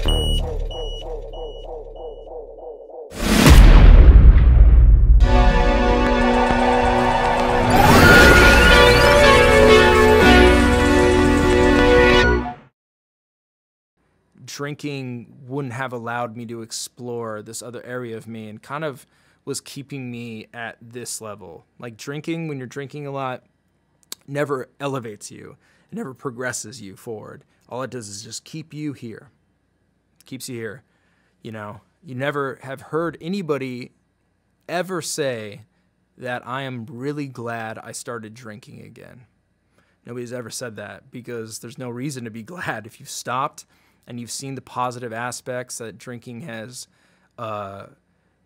Drinking wouldn't have allowed me to explore this other area of me and kind of was keeping me at this level. Like drinking, when you're drinking a lot, never elevates you. It never progresses you forward. All it does is just keep you here. Keeps you here. You know, you never have heard anybody ever say that I am really glad I started drinking again. Nobody's ever said that because there's no reason to be glad if you've stopped and you've seen the positive aspects that drinking has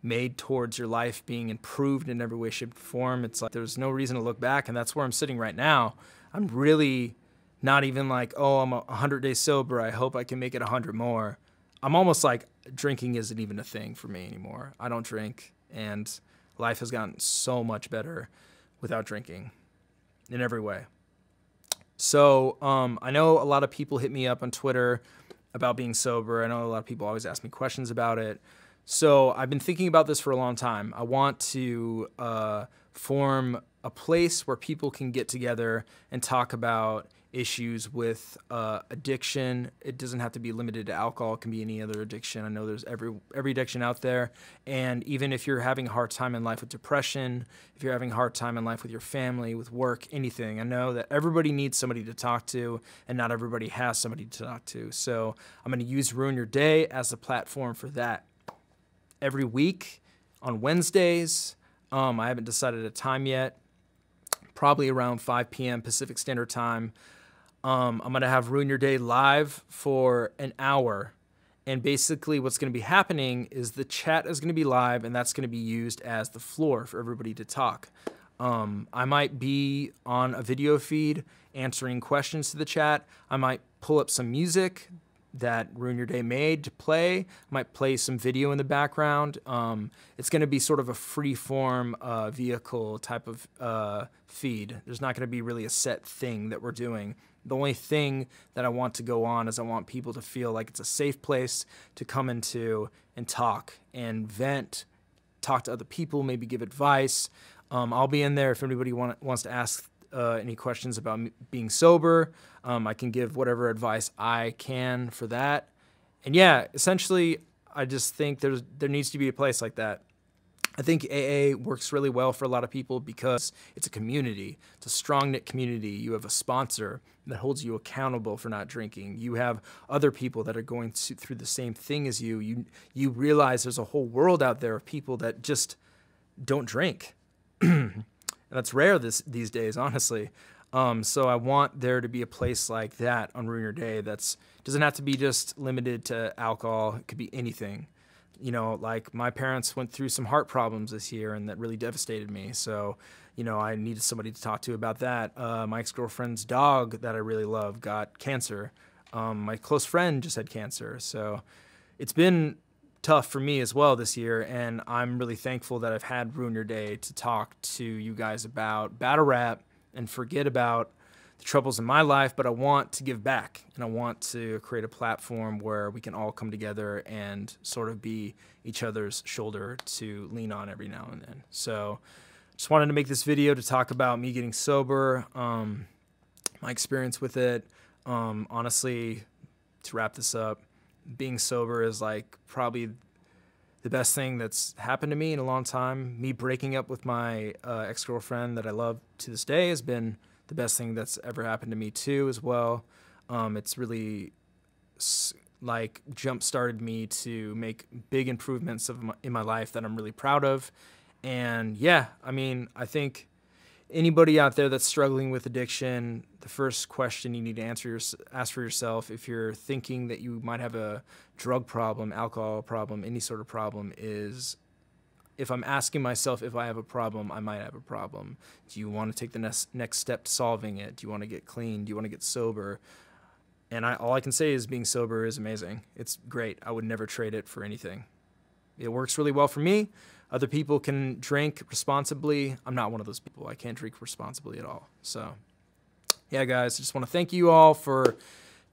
made towards your life being improved in every way, shape, or form. It's like there's no reason to look back, and that's where I'm sitting right now. I'm really not even like, oh, I'm 100 days sober. I hope I can make it 100 more. I'm almost like drinking isn't even a thing for me anymore. I don't drink, and life has gotten so much better without drinking in every way. So I know a lot of people hit me up on Twitter about being sober. I know a lot of people always ask me questions about it. So I've been thinking about this for a long time. I want to form a place where people can get together and talk about issues with addiction. It doesn't have to be limited to alcohol. It can be any other addiction. I know there's every addiction out there. And even if you're having a hard time in life with depression, if you're having a hard time in life with your family, with work, anything, I know that everybody needs somebody to talk to, and not everybody has somebody to talk to. So I'm going to use Ruin Your Day as a platform for that. Every week on Wednesdays, I haven't decided a time yet, probably around 5 p.m. Pacific Standard Time. I'm going to have Ruin Your Day live for an hour. And basically what's going to be happening is the chat is going to be live, and that's going to be used as the floor for everybody to talk. I might be on a video feed answering questions to the chat. I might pull up some music that Ruin Your Day made to play. I might play some video in the background. It's going to be sort of a free-form vehicle type of feed. There's not going to be really a set thing that we're doing. The only thing that I want to go on is I want people to feel like it's a safe place to come into and talk and vent, talk to other people, maybe give advice. I'll be in there if anybody wants to ask any questions about being sober. I can give whatever advice I can for that. And yeah, essentially, I just think there needs to be a place like that. I think AA works really well for a lot of people because it's a community. It's a strong-knit community. You have a sponsor that holds you accountable for not drinking. You have other people that are going through the same thing as you. You realize there's a whole world out there of people that just don't drink. And that's rare these days, honestly. So I want there to be a place like that on Ruin Your Day doesn't have to be just limited to alcohol. It could be anything. You know, like my parents went through some heart problems this year, and that really devastated me. So, you know, I needed somebody to talk to about that. My ex-girlfriend's dog that I really love got cancer. My close friend just had cancer. So it's been tough for me as well this year, and I'm really thankful that I've had Ruin Your Day to talk to you guys about battle rap and forget about the troubles in my life, but I want to give back, and I want to create a platform where we can all come together and sort of be each other's shoulder to lean on every now and then. So just wanted to make this video to talk about me getting sober, my experience with it. Honestly, to wrap this up, being sober is like probably the best thing that's happened to me in a long time. Me breaking up with my ex-girlfriend that I love to this day has been the best thing that's ever happened to me too as well. It's really like jump-started me to make big improvements in my life that I'm really proud of. And yeah, I mean, I think anybody out there that's struggling with addiction, the first question you need to ask for yourself if you're thinking that you might have a drug problem, alcohol problem, any sort of problem is, if I'm asking myself if I have a problem, I might have a problem. Do you want to take the next step to solving it? Do you want to get clean? Do you want to get sober? And all I can say is being sober is amazing. It's great. I would never trade it for anything. It works really well for me. Other people can drink responsibly. I'm not one of those people. I can't drink responsibly at all. So yeah, guys, I just want to thank you all for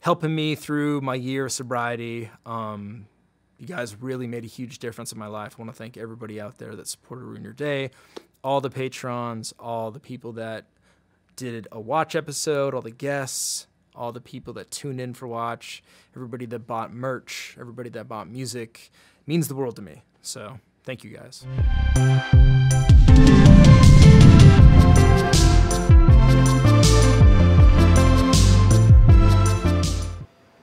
helping me through my year of sobriety. You guys really made a huge difference in my life. I want to thank everybody out there that supported Ruin Your Day, all the patrons, all the people that did a watch episode, all the guests, all the people that tuned in for watch, everybody that bought merch, everybody that bought music. It means the world to me. So thank you guys.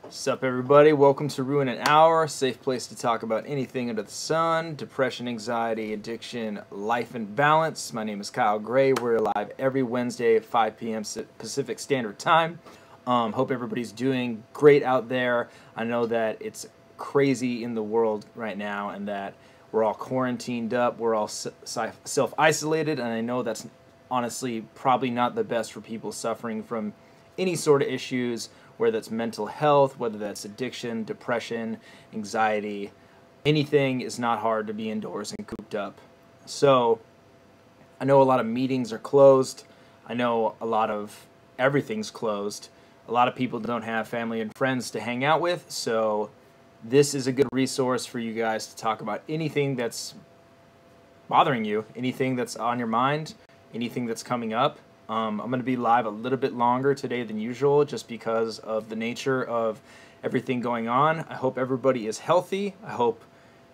What's up, everybody? Welcome to Ruin an Hour, a safe place to talk about anything under the sun: depression, anxiety, addiction, life, and balance. My name is Kyle Gray. We're live every Wednesday at 5 p.m. Pacific Standard Time. Hope everybody's doing great out there. I know that it's crazy in the world right now and that we're all quarantined up, we're all self-isolated, and I know that's honestly probably not the best for people suffering from any sort of issues, whether that's mental health, whether that's addiction, depression, anxiety. Anything is not hard to be indoors and cooped up. So I know a lot of meetings are closed. I know a lot of everything's closed. A lot of people don't have family and friends to hang out with, so this is a good resource for you guys to talk about anything that's bothering you, anything that's on your mind, anything that's coming up. I'm going to be live a little bit longer today than usual just because of the nature of everything going on. I hope everybody is healthy. I hope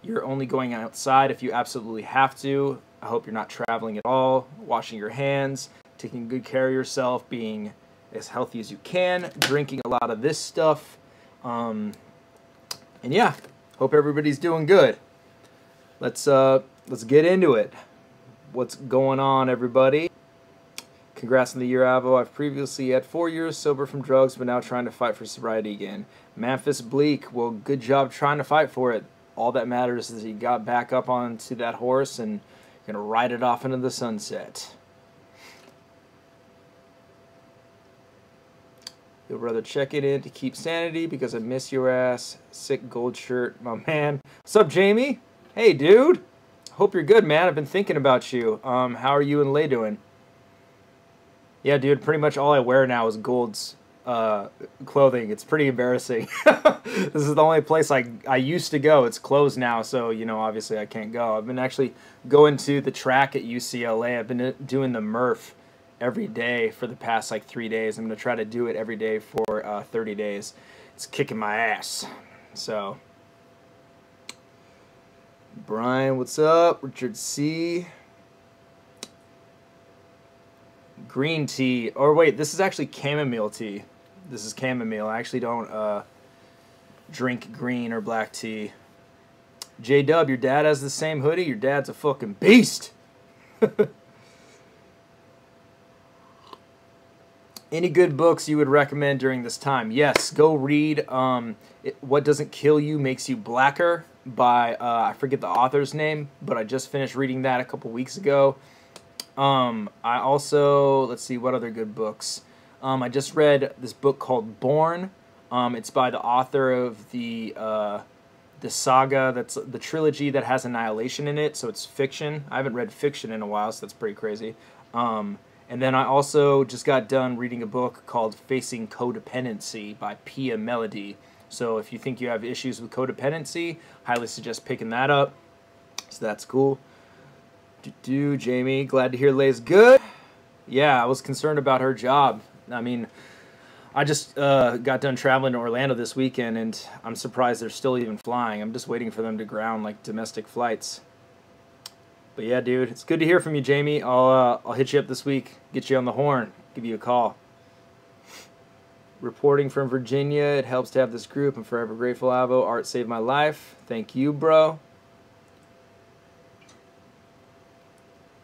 you're only going outside if you absolutely have to. I hope you're not traveling at all, washing your hands, taking good care of yourself, being as healthy as you can, drinking a lot of this stuff. And yeah, hope everybody's doing good. Let's get into it. What's going on, everybody? Congrats on the year, Avo. I've previously had 4 years sober from drugs, but now trying to fight for sobriety again. Memphis Bleak, well, good job trying to fight for it. All that matters is you got back up onto that horse and you're going to ride it off into the sunset. You'll rather check it in to keep sanity because I miss your ass. Sick gold shirt, my man. What's up, Jamie? Hey, dude. Hope you're good, man. I've been thinking about you. How are you and Lay doing? Yeah, dude, pretty much all I wear now is Gold's clothing. It's pretty embarrassing. This is the only place I used to go. It's closed now, so, you know, obviously I can't go. I've been actually going to the track at UCLA. I've been doing the Murph every day for the past, 3 days. I'm going to try to do it every day for 30 days. It's kicking my ass. So, Brian, what's up? Richard C. Green tea, or wait, this is actually chamomile tea. This is chamomile. I actually don't drink green or black tea. J-Dub, your dad has the same hoodie? Your dad's a fucking beast. Any good books you would recommend during this time? Yes, go read What Doesn't Kill You Makes You Blacker by, I forget the author's name, but I just finished reading that a couple weeks ago. I also, let's see, what other good books? I just read this book called Born. It's by the author of the saga, that's the trilogy that has Annihilation in it, so it's fiction. I haven't read fiction in a while, so that's pretty crazy. And then I also just got done reading a book called Facing Codependency by Pia Melody. So if you think you have issues with codependency, highly suggest picking that up. So that's cool. Jamie, glad to hear Lay's good. Yeah, I was concerned about her job. I mean, I just got done traveling to Orlando this weekend, and I'm surprised they're still even flying. I'm just waiting for them to ground domestic flights. But yeah, dude, it's good to hear from you, Jamie. I'll hit you up this week, get you on the horn, give you a call. Reporting from Virginia, it helps to have this group. I'm forever grateful, Avo. Art saved my life. Thank you, bro.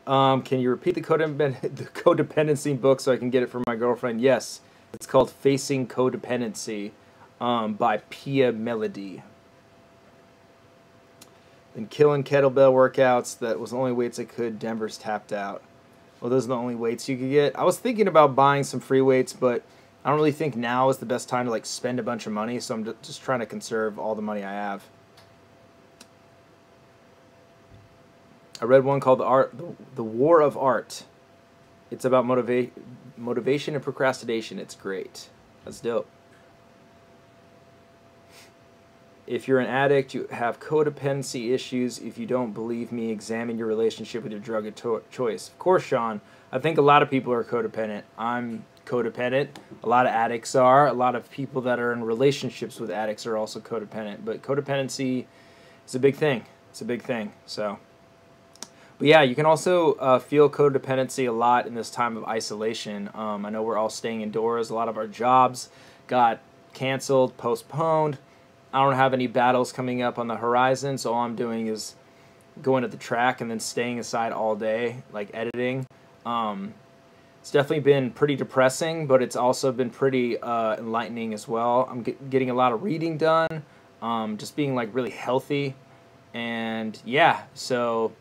Can you repeat the codependency book so I can get it for my girlfriend? Yes. It's called Facing Codependency by Pia Melody. Then killing kettlebell workouts. That was the only weights I could. Denver's tapped out. Well, those are the only weights you could get. I was thinking about buying some free weights, but I don't really think now is the best time to spend a bunch of money, so I'm just trying to conserve all the money I have. I read one called The War of Art. It's about motivation and procrastination. It's great. That's dope. If you're an addict, you have codependency issues. If you don't believe me, examine your relationship with your drug of choice. Of course, Sean, I think a lot of people are codependent. I'm codependent. A lot of addicts are. A lot of people that are in relationships with addicts are also codependent. But codependency is a big thing. It's a big thing. So, but yeah, you can also feel codependency a lot in this time of isolation. I know we're all staying indoors. A lot of our jobs got canceled, postponed. I don't have any battles coming up on the horizon, so all I'm doing is going to the track and then staying inside all day, like editing. It's definitely been pretty depressing, but it's also been pretty enlightening as well. I'm getting a lot of reading done, just being like really healthy, and yeah, so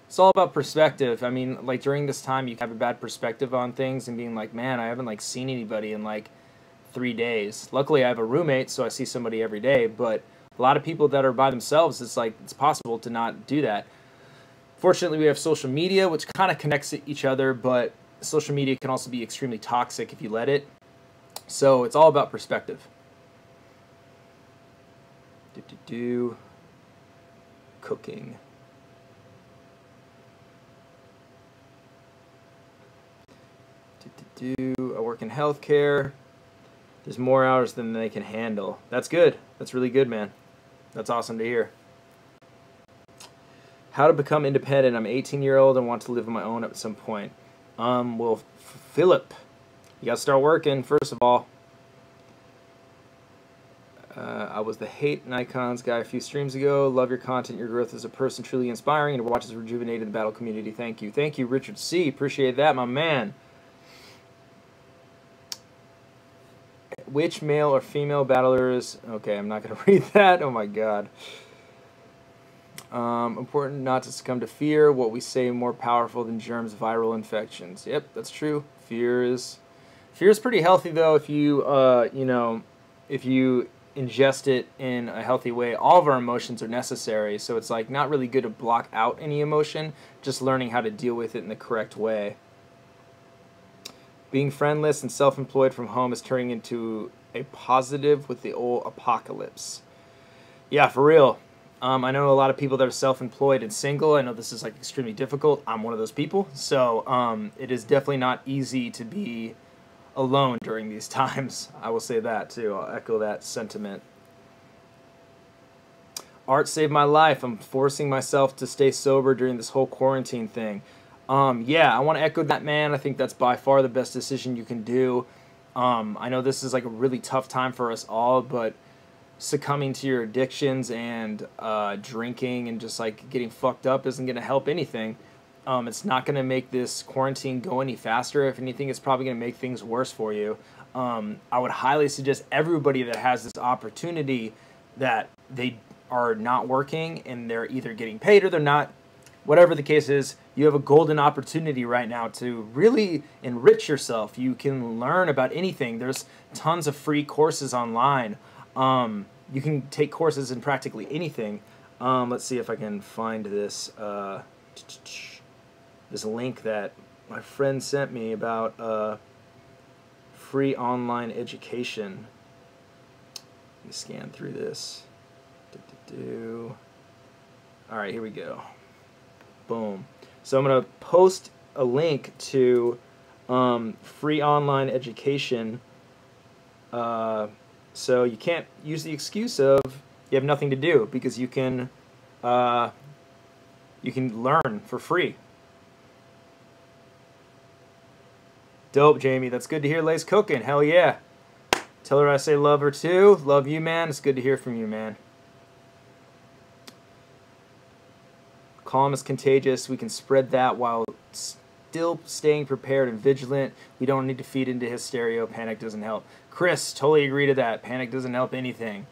it's all about perspective. I mean, like during this time, you have a bad perspective on things and being like, man, I haven't like seen anybody in like 3 days. Luckily, I have a roommate, so I see somebody every day, but a lot of people that are by themselves, it's like it's possible to not do that. Fortunately, we have social media, which kind of connects each other, but social media can also be extremely toxic if you let it. So it's all about perspective. Cooking. I work in healthcare. There's more hours than they can handle. That's good. That's really good, man. That's awesome to hear. How to become independent. I'm an 18-year-old and want to live on my own at some point. Well, Philip, you got to start working, first of all. I was the Hate and Icons guy a few streams ago. Love your content. Your growth as a person truly inspiring, and your watch has rejuvenated the battle community. Thank you. Thank you, Richard C. Appreciate that, my man. Which male or female battlers... Okay, I'm not going to read that. Oh, my God. Important not to succumb to fear. What we say more powerful than germs, viral infections. Yep, that's true. Fear is pretty healthy, though, if you, if you ingest it in a healthy way. All of our emotions are necessary, so it's like not really good to block out any emotion, just learning how to deal with it in the correct way. Being friendless and self-employed from home is turning into a positive with the old apocalypse. Yeah, for real. I know a lot of people that are self-employed and single. I know this is like extremely difficult. I'm one of those people. So it is definitely not easy to be alone during these times. I will say that too. I'll echo that sentiment. Art saved my life. I'm forcing myself to stay sober during this whole quarantine thing. Yeah, I want to echo that, man. I think that's by far the best decision you can do. I know this is like a really tough time for us all, but succumbing to your addictions and drinking and just like getting fucked up isn't going to help anything. It's not going to make this quarantine go any faster. If anything, it's probably going to make things worse for you. I would highly suggest everybody that has this opportunity that they are not working and they're either getting paid or they're not. Whatever the case is, you have a golden opportunity right now to really enrich yourself. You can learn about anything. There's tons of free courses online. You can take courses in practically anything. Let's see if I can find this this link that my friend sent me about free online education. Let me scan through this. All right, here we go. Boom. So I'm going to post a link to free online education. So you can't use the excuse of you have nothing to do, because you can learn for free. Dope, Jamie. That's good to hear. Lay's cooking. Hell yeah. Tell her I say love her too. Love you, man. It's good to hear from you, man. Calm is contagious. We can spread that while still staying prepared and vigilant. We don't need to feed into hysteria. Panic doesn't help. Chris, totally agree to that. Panic doesn't help anything.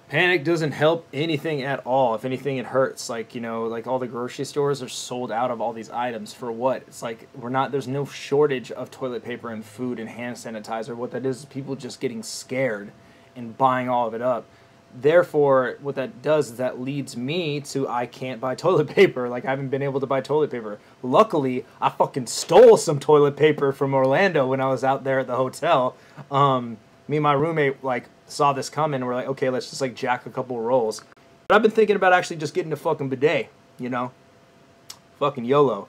Panic doesn't help anything at all. If anything, it hurts. Like, you know, like all the grocery stores are sold out of all these items. For what? It's like there's no shortage of toilet paper and food and hand sanitizer. What that is people just getting scared and buying all of it up. Therefore, what that does is that leads me to I can't buy toilet paper. Like, I haven't been able to buy toilet paper. Luckily, I fucking stole some toilet paper from Orlando when I was out there at the hotel. Me and my roommate like saw this coming and we're like, okay, let's just like jack a couple of rolls. But I've been thinking about actually just getting a fucking bidet, you know? Fucking YOLO.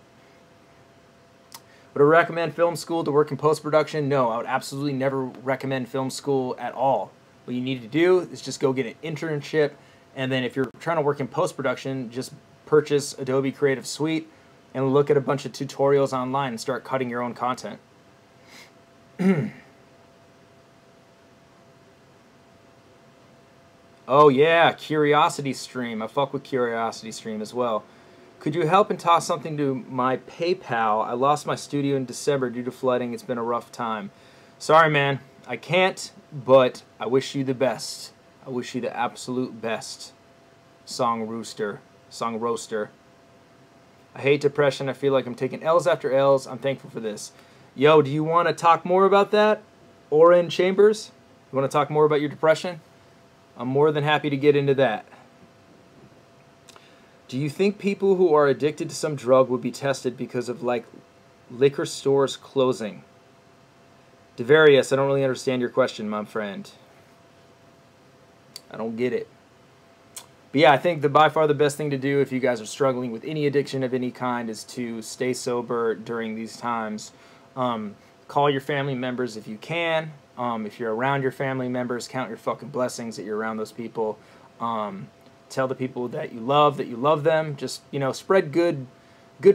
Would I recommend film school to work in post-production? No, I would absolutely never recommend film school at all. What you need to do is just go get an internship, and then if you're trying to work in post-production, just purchase Adobe Creative Suite and look at a bunch of tutorials online and start cutting your own content. Oh yeah, Curiosity Stream. I fuck with Curiosity Stream as well. Could you help and toss something to my PayPal? I lost my studio in December due to flooding. It's been a rough time. Sorry, man. I can't, but I wish you the best. I wish you the absolute best. Song roaster. I hate depression. I feel like I'm taking L's after L's. I'm thankful for this. Yo, do you want to talk more about that? Oren Chambers? You want to talk more about your depression? I'm more than happy to get into that. Do you think people who are addicted to some drug would be tested because of, like, liquor stores closing? Devarius, I don't really understand your question, my friend. I don't get it. But yeah, I think by far the best thing to do if you guys are struggling with any addiction of any kind is to stay sober during these times. Call your family members if you can. If you're around your family members, count your fucking blessings that you're around those people. Tell the people that you love them. Just, you know, spread good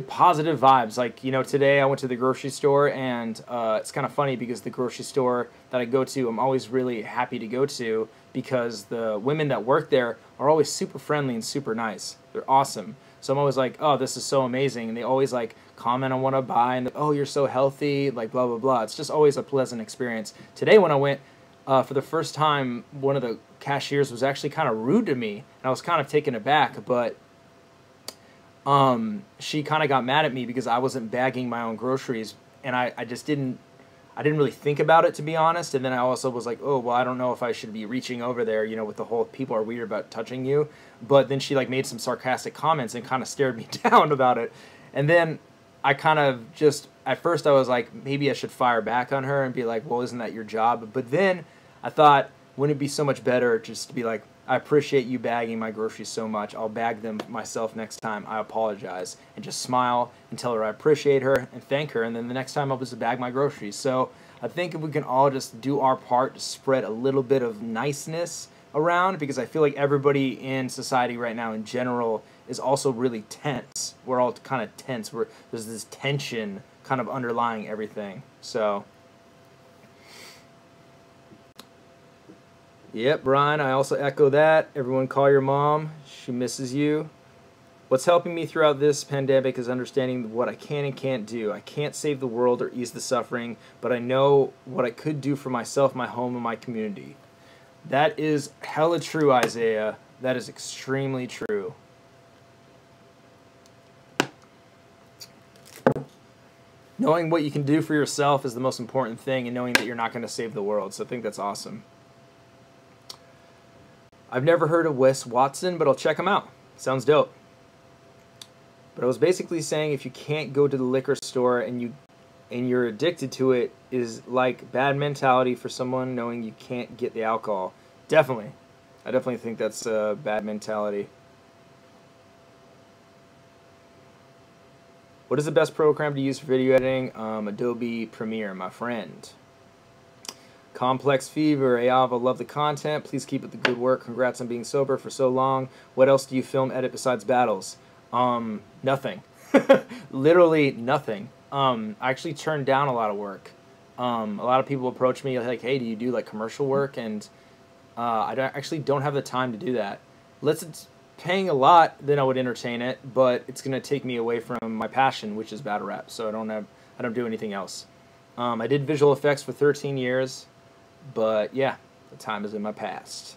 positive vibes. Like, you know, today I went to the grocery store, and it's kind of funny because the grocery store that I go to, I'm always really happy to go to because the women that work there are always super friendly and super nice. They're awesome. So I'm always like, oh, this is so amazing. And they always like comment on what I buy and oh, you're so healthy, like blah, blah, blah. It's just always a pleasant experience. Today when I went, for the first time, one of the cashiers was actually kind of rude to me, and I was kind of taken aback, but she kind of got mad at me because I wasn't bagging my own groceries, and I just didn't really think about it, to be honest. And then I also was like, oh, well, I don't know if I should be reaching over there, you know, with the whole people are weird about touching you. But then she like made some sarcastic comments and kind of stared me down about it. And then I kind of just, at first I was like, maybe I should fire back on her and be like, well, isn't that your job? But then I thought, wouldn't it be so much better just to be like, I appreciate you bagging my groceries so much. I'll bag them myself next time. I apologize. And just smile and tell her I appreciate her and thank her. And then the next time I'll just bag my groceries. So I think if we can all just do our part to spread a little bit of niceness around, because I feel like everybody in society right now in general is also really tense. We're all kind of tense. There's this tension kind of underlying everything. So yep, Brian, I also echo that. Everyone call your mom. She misses you. What's helping me throughout this pandemic is understanding what I can and can't do. I can't save the world or ease the suffering, but I know what I could do for myself, my home, and my community. That is hella true, Isaiah. That is extremely true. Knowing what you can do for yourself is the most important thing, and knowing that you're not going to save the world. So I think that's awesome. I've never heard of Wes Watson, but I'll check him out. Sounds dope. But I was basically saying if you can't go to the liquor store and you're addicted to it is like bad mentality for someone knowing you can't get the alcohol. Definitely. I definitely think that's a bad mentality. What is the best program to use for video editing? Adobe Premiere, my friend. Complex Fever, Ava, love the content. Please keep up the good work. Congrats on being sober for so long. What else do you film, edit besides battles? Nothing. Literally nothing. I actually turned down a lot of work. A lot of people approach me like, hey, do you do like commercial work? And I actually don't have the time to do that. Unless it's paying a lot, then I would entertain it, but it's going to take me away from my passion, which is battle rap, so I don't do anything else. I did visual effects for 13 years, but yeah, the time is in my past.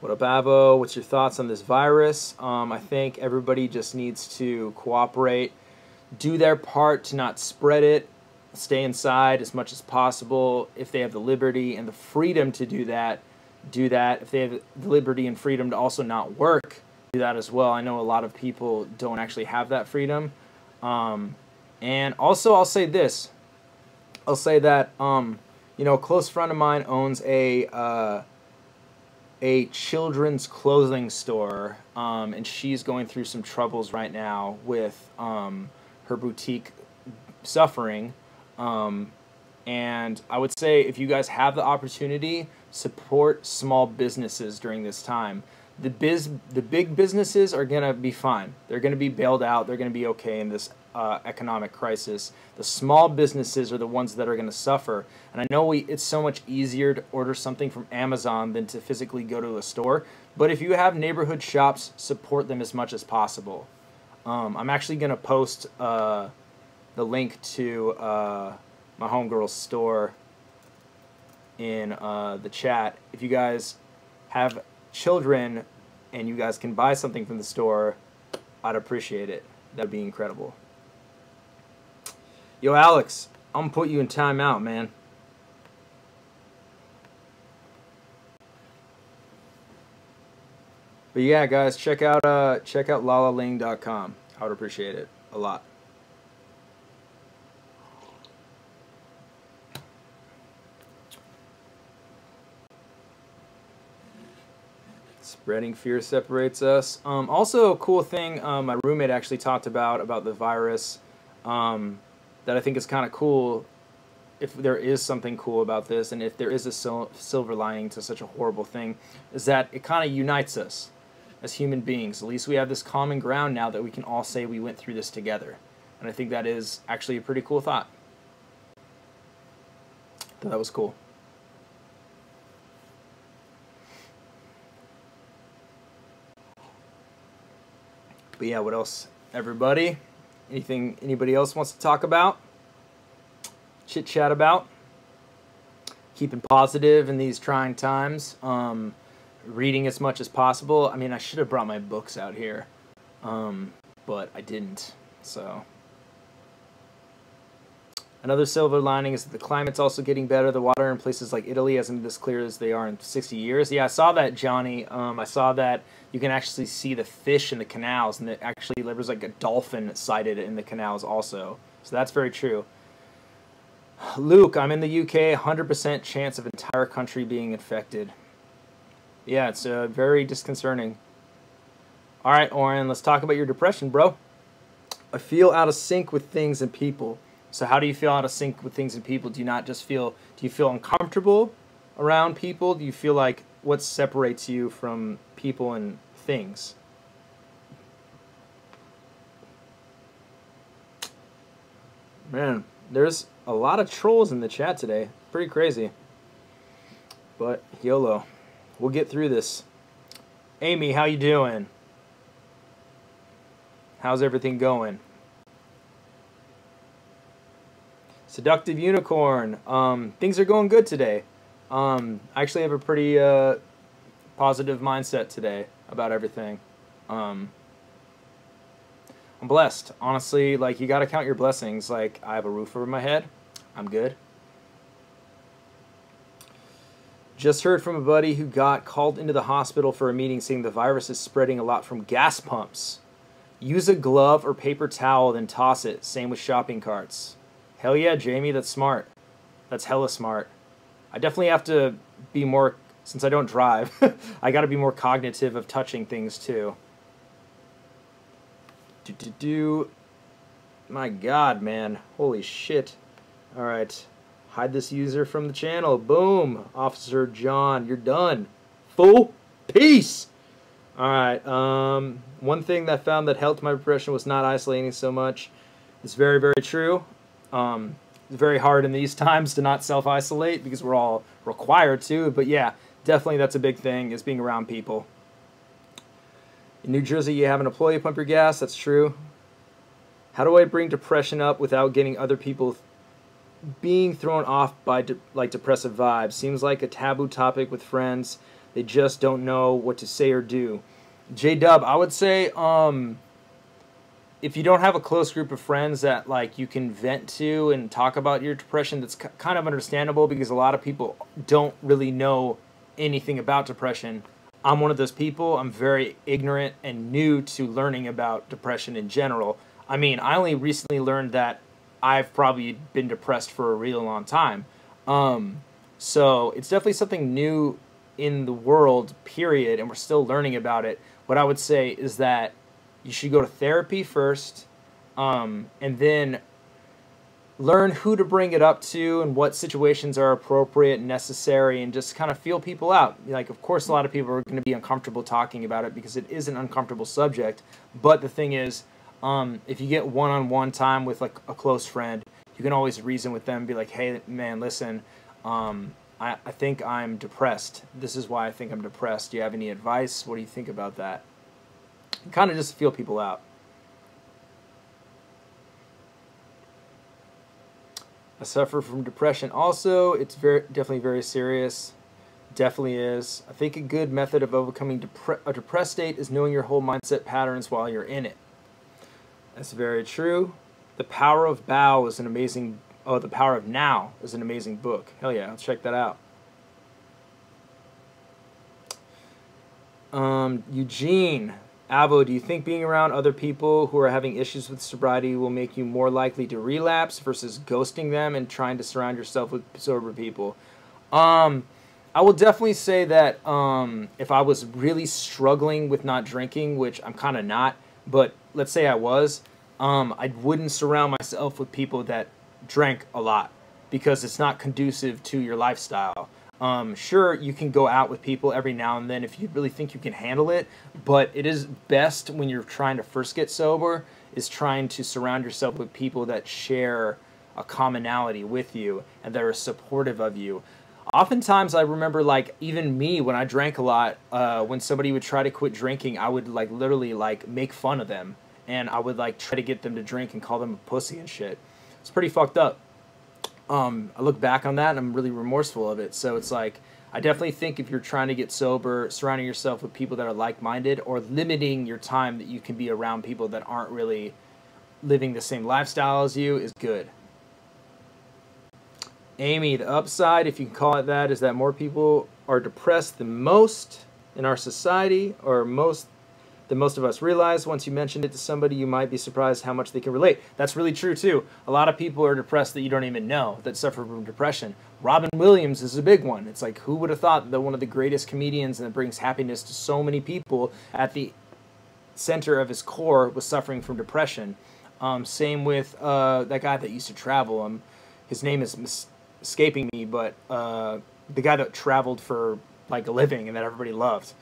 What up, Avo? What's your thoughts on this virus? I think everybody just needs to cooperate, do their part to not spread it, stay inside as much as possible. If they have the liberty and the freedom to do that, do that. If they have the liberty and freedom to also not work, do that as well. I know a lot of people don't actually have that freedom. And also, I'll say this. I'll say that a close friend of mine owns a children's clothing store, and she's going through some troubles right now with her boutique suffering. And I would say if you guys have the opportunity, support small businesses during this time. The big businesses are going to be fine. They're going to be bailed out. They're going to be okay in this economic crisis. The small businesses are the ones that are going to suffer. And I know it's so much easier to order something from Amazon than to physically go to a store. But if you have neighborhood shops, support them as much as possible. I'm actually going to post the link to my homegirl's store in the chat. If you guys have children and you guys can buy something from the store, I'd appreciate it. That'd be incredible. Yo, Alex, I'm gonna put you in timeout, man. But yeah, guys, check out lalaling.com. I would appreciate it a lot. Spreading fear separates us. Also, a cool thing my roommate actually talked about the virus that I think is kind of cool, if there is something cool about this, and if there is a silver lining to such a horrible thing, is that it kind of unites us as human beings. At least we have this common ground now that we can all say we went through this together. And I think that is actually a pretty cool thought. So that was cool. But yeah, what else, everybody? Anything anybody else wants to talk about? Chit chat about? Keeping positive in these trying times. Reading as much as possible. I mean, I should have brought my books out here, but I didn't. So another silver lining is that the climate's also getting better. The water in places like Italy hasn't been as clear as they are in 60 years. Yeah, I saw that, Johnny. I saw that you can actually see the fish in the canals, and actually there was like a dolphin sighted in the canals also. So that's very true. Luke, I'm in the UK, 100% chance of entire country being infected. Yeah, it's very disconcerting. All right, Oren, let's talk about your depression, bro. I feel out of sync with things and people. So how do you feel out of sync with things and people? Do you feel uncomfortable around people? Do you feel like what separates you from people and things? Man, there's a lot of trolls in the chat today. Pretty crazy. But YOLO. We'll get through this. Amy, how you doing? How's everything going? Seductive Unicorn. Things are going good today. I actually have a pretty positive mindset today about everything. I'm blessed. Honestly, like, you gotta count your blessings. Like, I have a roof over my head. I'm good. Just heard from a buddy who got called into the hospital for a meeting saying the virus is spreading a lot from gas pumps. Use a glove or paper towel, then toss it. Same with shopping carts. Hell yeah, Jamie, that's smart. That's hella smart. I definitely have to be more, since I don't drive, I gotta be more cognitive of touching things too. My God, man. Holy shit. Alright. Hide this user from the channel. Boom. Officer John, you're done. Fool. Peace. Alright. One thing that I found that helped my depression was not isolating so much. It's very, very true. It's very hard in these times to not self-isolate because we're all required to. But yeah, definitely that's a big thing, is being around people. In New Jersey, you have an employee pump your gas. That's true. How do I bring depression up without getting other people being thrown off by depressive vibes? Seems like a taboo topic with friends. They just don't know what to say or do. J-Dub, I would say if you don't have a close group of friends that like you can vent to and talk about your depression, that's kind of understandable because a lot of people don't really know anything about depression. I'm one of those people. I'm very ignorant and new to learning about depression in general. I mean, I only recently learned that I've probably been depressed for a real long time. So it's definitely something new in the world, period, and we're still learning about it. What I would say is that you should go to therapy first, and then learn who to bring it up to and what situations are appropriate and necessary, and just kind of feel people out. Like, of course, a lot of people are going to be uncomfortable talking about it because it is an uncomfortable subject. But the thing is, if you get one-on-one time with like a close friend, you can always reason with them and be like, hey, man, listen, I think I'm depressed. This is why I think I'm depressed. Do you have any advice? What do you think about that? Kind of just feel people out. I suffer from depression also. It's definitely very serious. Definitely is. I think a good method of overcoming a depressed state is knowing your whole mindset patterns while you're in it. That's very true. The Power of Now is an amazing book. Hell yeah, let's check that out. Eugene, Avo, do you think being around other people who are having issues with sobriety will make you more likely to relapse versus ghosting them and trying to surround yourself with sober people? I will definitely say that if I was really struggling with not drinking, which I'm kind of not, but let's say I was, I wouldn't surround myself with people that drank a lot because it's not conducive to your lifestyle. Sure, you can go out with people every now and then if you really think you can handle it, but it is best when you're trying to first get sober is trying to surround yourself with people that share a commonality with you and that are supportive of you. Oftentimes, I remember, like, even me, when I drank a lot, when somebody would try to quit drinking, I would, like, literally, like, make fun of them, and I would, like, try to get them to drink and call them a pussy and shit. It's pretty fucked up. I look back on that and I'm really remorseful of it. So it's like, I definitely think if you're trying to get sober, surrounding yourself with people that are like-minded or limiting your time that you can be around people that aren't really living the same lifestyle as you is good. Amy, the upside, if you can call it that, is that more people are depressed than most in our society, or than most of us realize. Once you mention it to somebody, you might be surprised how much they can relate. That's really true, too. A lot of people are depressed that you don't even know that suffer from depression. Robin Williams is a big one. It's like, who would have thought that one of the greatest comedians that brings happiness to so many people at the center of his core was suffering from depression. Same with that guy that used to travel. His name is escaping me, but the guy that traveled for like a living and that everybody loved.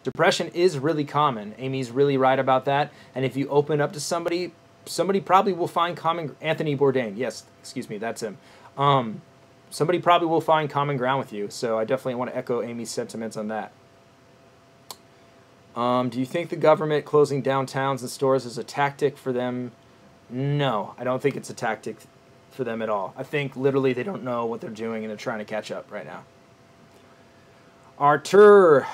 Depression is really common. Amy's really right about that. And if you open up to somebody probably will find common. Anthony Bourdain, yes, excuse me, that's him. Somebody probably will find common ground with you. So I definitely want to echo Amy's sentiments on that. Do you think the government closing downtowns and stores is a tactic for them? No, I don't think it's a tactic for them at all. I think literally they don't know what they're doing and they're trying to catch up right now. Artur,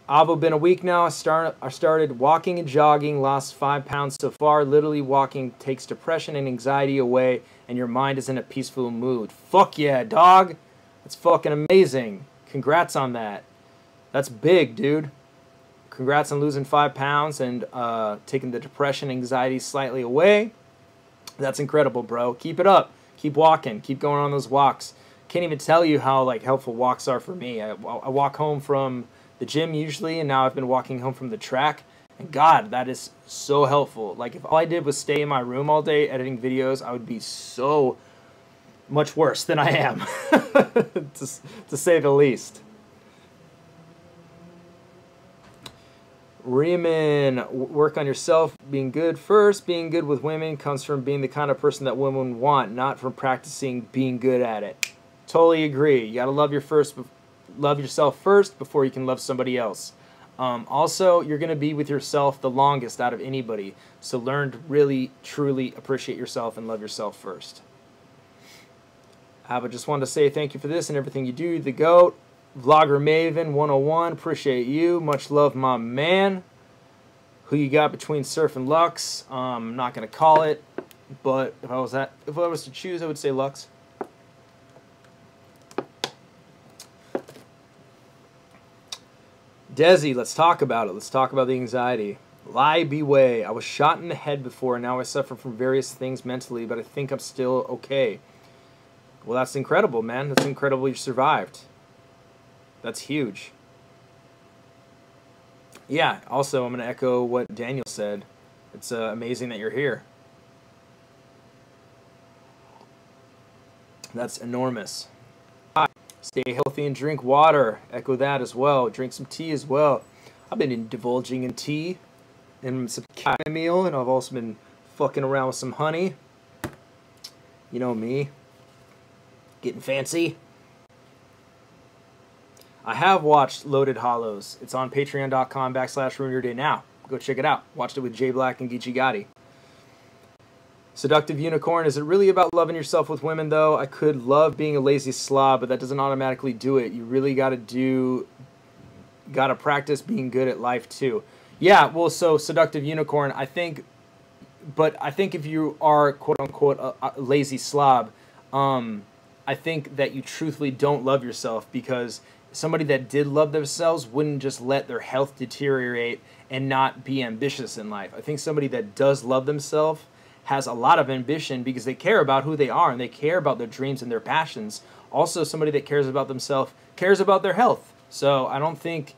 Avo, been a week now. I started walking and jogging, lost 5 pounds so far. Literally walking takes depression and anxiety away, and your mind is in a peaceful mood. Fuck yeah, dog. That's fucking amazing. Congrats on that. That's big, dude. Congrats on losing 5 pounds and taking the depression, anxiety slightly away. That's incredible, bro. Keep it up. Keep walking. Keep going on those walks. Can't even tell you how like helpful walks are for me. I walk home from the gym usually, and now I've been walking home from the track. And God, that is so helpful. Like if all I did was stay in my room all day editing videos, I would be so much worse than I am, to say the least. Riemann, work on yourself, being good first. Being good with women comes from being the kind of person that women want, not from practicing being good at it. Totally agree. You gotta love yourself first before you can love somebody else. Also, you're gonna be with yourself the longest out of anybody, so learn to really, truly appreciate yourself and love yourself first. I just wanted to say thank you for this and everything you do. The GOAT. Vlogger Maven 101, appreciate you. Much love, my man. Who you got between Surf and Lux? I'm not gonna call it, but if I was to choose, I would say Lux. Desi, let's talk about it. Let's talk about the anxiety. Lie be way. I was shot in the head before, and now I suffer from various things mentally, but I think I'm still okay. Well, that's incredible, man. That's incredible you survived. That's huge. Yeah, also, I'm going to echo what Daniel said. It's amazing that you're here. That's enormous. Stay healthy and drink water. Echo that as well. Drink some tea as well. I've been divulging in tea and some chamomile, and I've also been fucking around with some honey. You know me. Getting fancy. I have watched Loaded Hollows. It's on patreon.com/ruin your day now. Go check it out. Watched it with Jay Black and Geechee Gotti. Seductive Unicorn. Is it really about loving yourself with women, though? I could love being a lazy slob, but that doesn't automatically do it. You really gotta practice being good at life, too. Yeah, well, so Seductive Unicorn, I think if you are, quote-unquote, a lazy slob, I think that you truthfully don't love yourself, because somebody that did love themselves wouldn't just let their health deteriorate and not be ambitious in life. I think somebody that does love themselves has a lot of ambition because they care about who they are and they care about their dreams and their passions. Also, somebody that cares about themselves cares about their health. So I don't think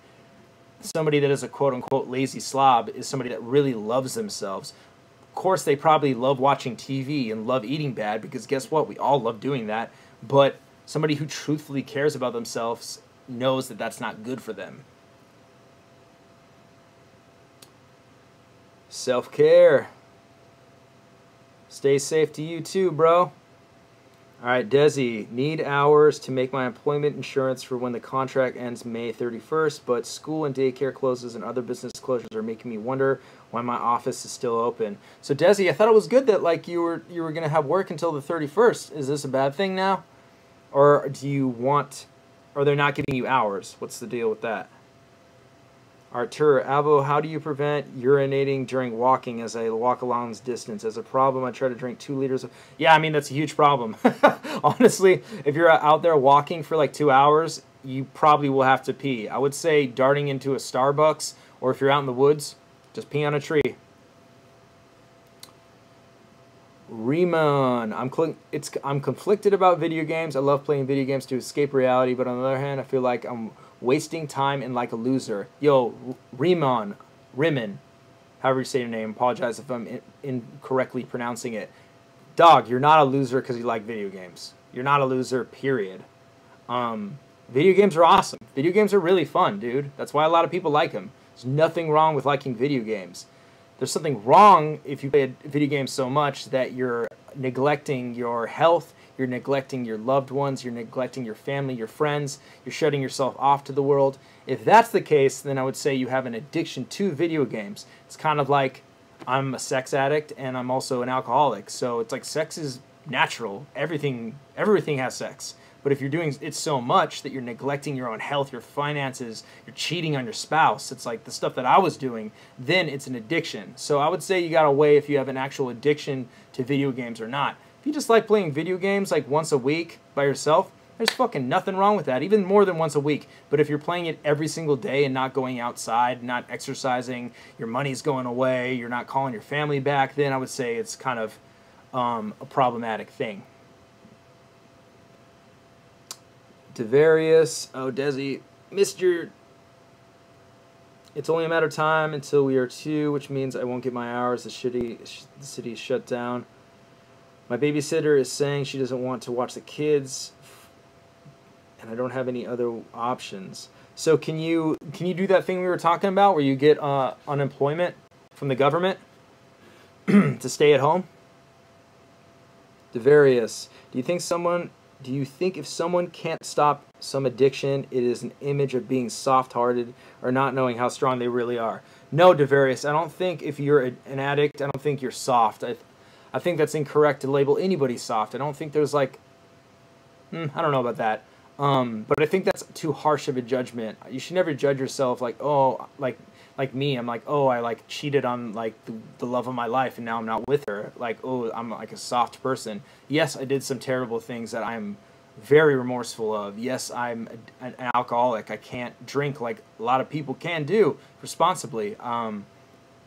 somebody that is a quote-unquote lazy slob is somebody that really loves themselves. Of course, they probably love watching TV and love eating bad, because guess what? We all love doing that. But somebody who truthfully cares about themselves knows that that's not good for them. Self-care. Stay safe to you too, bro. All right, Desi. Need hours to make my employment insurance for when the contract ends May 31st, but school and daycare closes and other business closures are making me wonder why my office is still open. So, Desi, I thought it was good that like you were going to have work until the 31st. Is this a bad thing now? Or do you want... Or they're not giving you hours? What's the deal with that? Artur, Avo, how do you prevent urinating during walking as I walk a long distance? As a problem, I try to drink 2 liters of... Yeah, I mean, that's a huge problem. Honestly, if you're out there walking for like 2 hours, you probably will have to pee. I would say darting into a Starbucks, or if you're out in the woods, just pee on a tree. Remon, I'm conflicted about video games. I love playing video games to escape reality, but on the other hand, I feel like I'm wasting time and like a loser. Yo, Rimon, however you say your name. Apologize if I'm incorrectly pronouncing it. Dog, you're not a loser because you like video games. You're not a loser, period. Video games are awesome. Video games are really fun, dude. That's why a lot of people like them. There's nothing wrong with liking video games. There's something wrong if you play a video game so much that you're neglecting your health, you're neglecting your loved ones, you're neglecting your family, your friends, you're shutting yourself off to the world. If that's the case, then I would say you have an addiction to video games. It's kind of like I'm a sex addict and I'm also an alcoholic. So it's like sex is natural. Everything has sex. But if you're doing it so much that you're neglecting your own health, your finances, you're cheating on your spouse, it's like the stuff that I was doing, then it's an addiction. So I would say you gotta weigh if you have an actual addiction to video games or not. If you just like playing video games like once a week by yourself, there's fucking nothing wrong with that, even more than once a week. But if you're playing it every single day and not going outside, not exercising, your money's going away, you're not calling your family back, then I would say it's kind of a problematic thing. Devarius, oh Desi, Mr. It's only a matter of time until we are 2, which means I won't get my hours. The city is shut down. My babysitter is saying she doesn't want to watch the kids, and I don't have any other options. So can you do that thing we were talking about where you get unemployment from the government to stay at home? Devarius, do you think if someone can't stop some addiction, it is an image of being soft-hearted or not knowing how strong they really are? No, Devarius, I don't think if you're an addict, I don't think you're soft. I think that's incorrect to label anybody soft. I don't think there's like, I don't know about that. But I think that's too harsh of a judgment. You should never judge yourself like, oh, like me, I'm like, oh, I like cheated on like the love of my life and now I'm not with her. Like, oh, I'm like a soft person. Yes, I did some terrible things that I'm very remorseful of. Yes, I'm an alcoholic. I can't drink like a lot of people can do responsibly.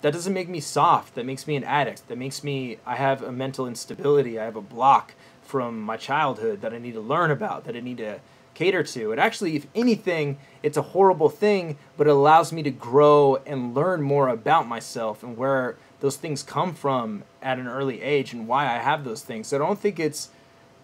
that doesn't make me soft. That makes me an addict. That makes me, I have a mental instability. I have a block from my childhood that I need to learn about, that I need to cater to. And actually, if anything, it's a horrible thing, but it allows me to grow and learn more about myself and where those things come from at an early age and why I have those things. So I don't think it's,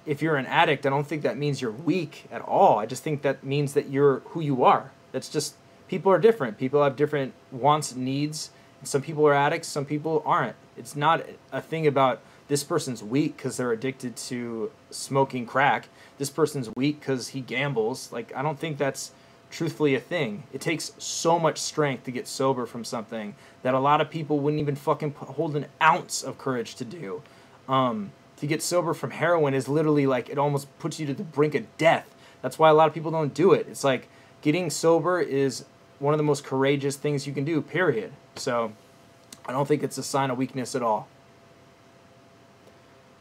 if you're an addict, I don't think that means you're weak at all. I just think that means that you're who you are. That's just, people are different. People have different wants, needs. Some people are addicts, some people aren't. It's not a thing about this person's weak because they're addicted to smoking crack. This person's weak because he gambles. Like, I don't think that's truthfully a thing. It takes so much strength to get sober from something that a lot of people wouldn't even fucking hold an ounce of courage to do. To get sober from heroin is literally like, it almost puts you to the brink of death. That's why a lot of people don't do it. It's like, getting sober is one of the most courageous things you can do, period. So I don't think it's a sign of weakness at all.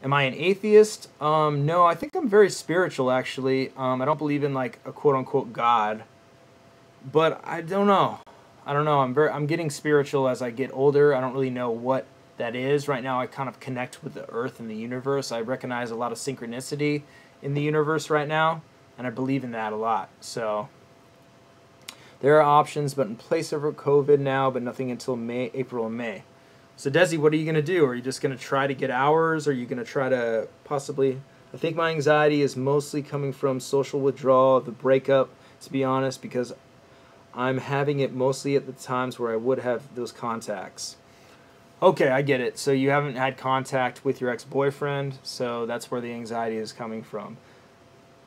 Am I an atheist? No, I think I'm very spiritual, actually. I don't believe in like a quote-unquote God, but I don't know. I'm getting spiritual as I get older. I don't really know what that is. Right now I kind of connect with the earth and the universe. I recognize a lot of synchronicity in the universe right now, and I believe in that a lot. So there are options, but in place of COVID now, but nothing until April and May. So Desi, what are you going to do? Are you just going to try to get hours? Or are you going to try to possibly... I think my anxiety is mostly coming from social withdrawal, the breakup, to be honest, because I'm having it mostly at the times where I would have those contacts. Okay, I get it. So you haven't had contact with your ex-boyfriend, so that's where the anxiety is coming from.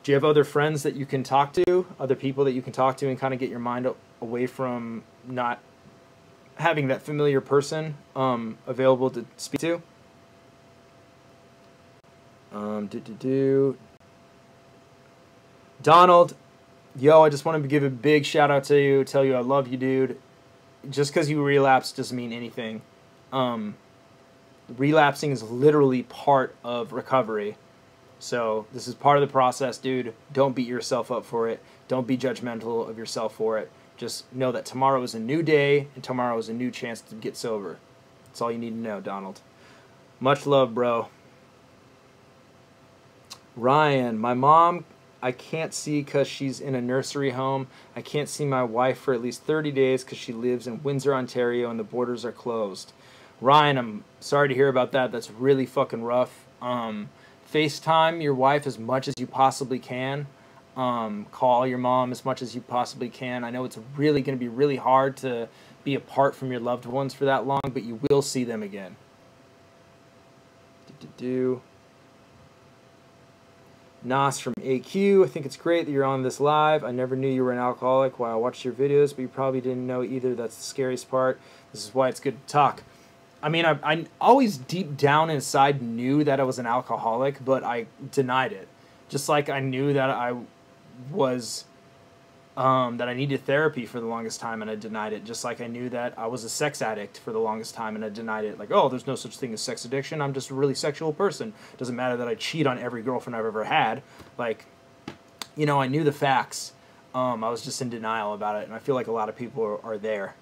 Do you have other friends that you can talk to, other people that you can talk to and kind of get your mind away from not having that familiar person available to speak to? Donald, yo, I just wanted to give a big shout out to you, tell you I love you, dude. Just because you relapse doesn't mean anything. Relapsing is literally part of recovery. So this is part of the process, dude. Don't beat yourself up for it. Don't be judgmental of yourself for it. Just know that tomorrow is a new day, and tomorrow is a new chance to get sober. That's all you need to know, Donald. Much love, bro. Ryan, my mom, I can't see because she's in a nursery home. I can't see my wife for at least 30 days because she lives in Windsor, Ontario, and the borders are closed. Ryan, I'm sorry to hear about that. That's really fucking rough. FaceTime your wife as much as you possibly can. Call your mom as much as you possibly can. I know it's really going to be really hard to be apart from your loved ones for that long, but you will see them again. Nas from AQ, I think it's great that you're on this live. I never knew you were an alcoholic while I watched your videos, but you probably didn't know either. That's the scariest part. This is why it's good to talk. I mean, I always deep down inside knew that I was an alcoholic, but I denied it. Just like I knew that I was, that I needed therapy for the longest time, and I denied it. Just like I knew that I was a sex addict for the longest time, and I denied it. Like, oh, there's no such thing as sex addiction. I'm just a really sexual person. Doesn't matter that I cheat on every girlfriend I've ever had. Like, you know, I knew the facts. I was just in denial about it, and I feel like a lot of people are there.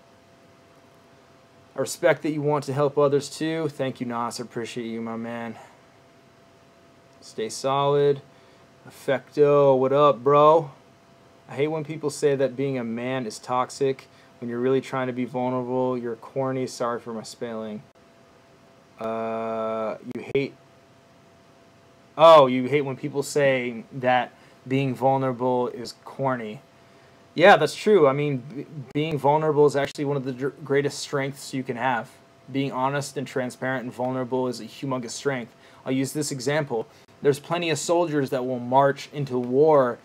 I respect that you want to help others too. Thank you, Nas. I appreciate you, my man. Stay solid. Effecto, what up, bro? I hate when people say that being a man is toxic. When you're really trying to be vulnerable, you're corny. Sorry for my spelling. You hate when people say that being vulnerable is corny. Yeah, that's true. I mean, being vulnerable is actually one of the greatest strengths you can have. Being honest and transparent and vulnerable is a humongous strength. I'll use this example. There's plenty of soldiers that will march into war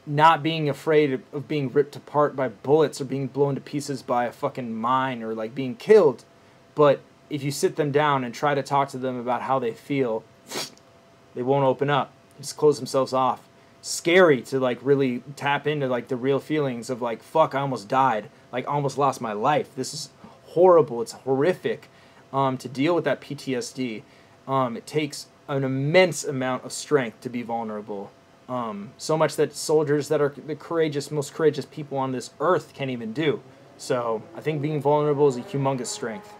not being afraid of being ripped apart by bullets or being blown to pieces by a fucking mine or like being killed. But if you sit them down and try to talk to them about how they feel, they won't open up. They just close themselves off. Scary to like really tap into like the real feelings of like, fuck, I almost died. Like, I almost lost my life. This is horrible. It's horrific to deal with that PTSD. It takes an immense amount of strength to be vulnerable. So much that soldiers that are the most courageous people on this earth can't even do. So I think being vulnerable is a humongous strength.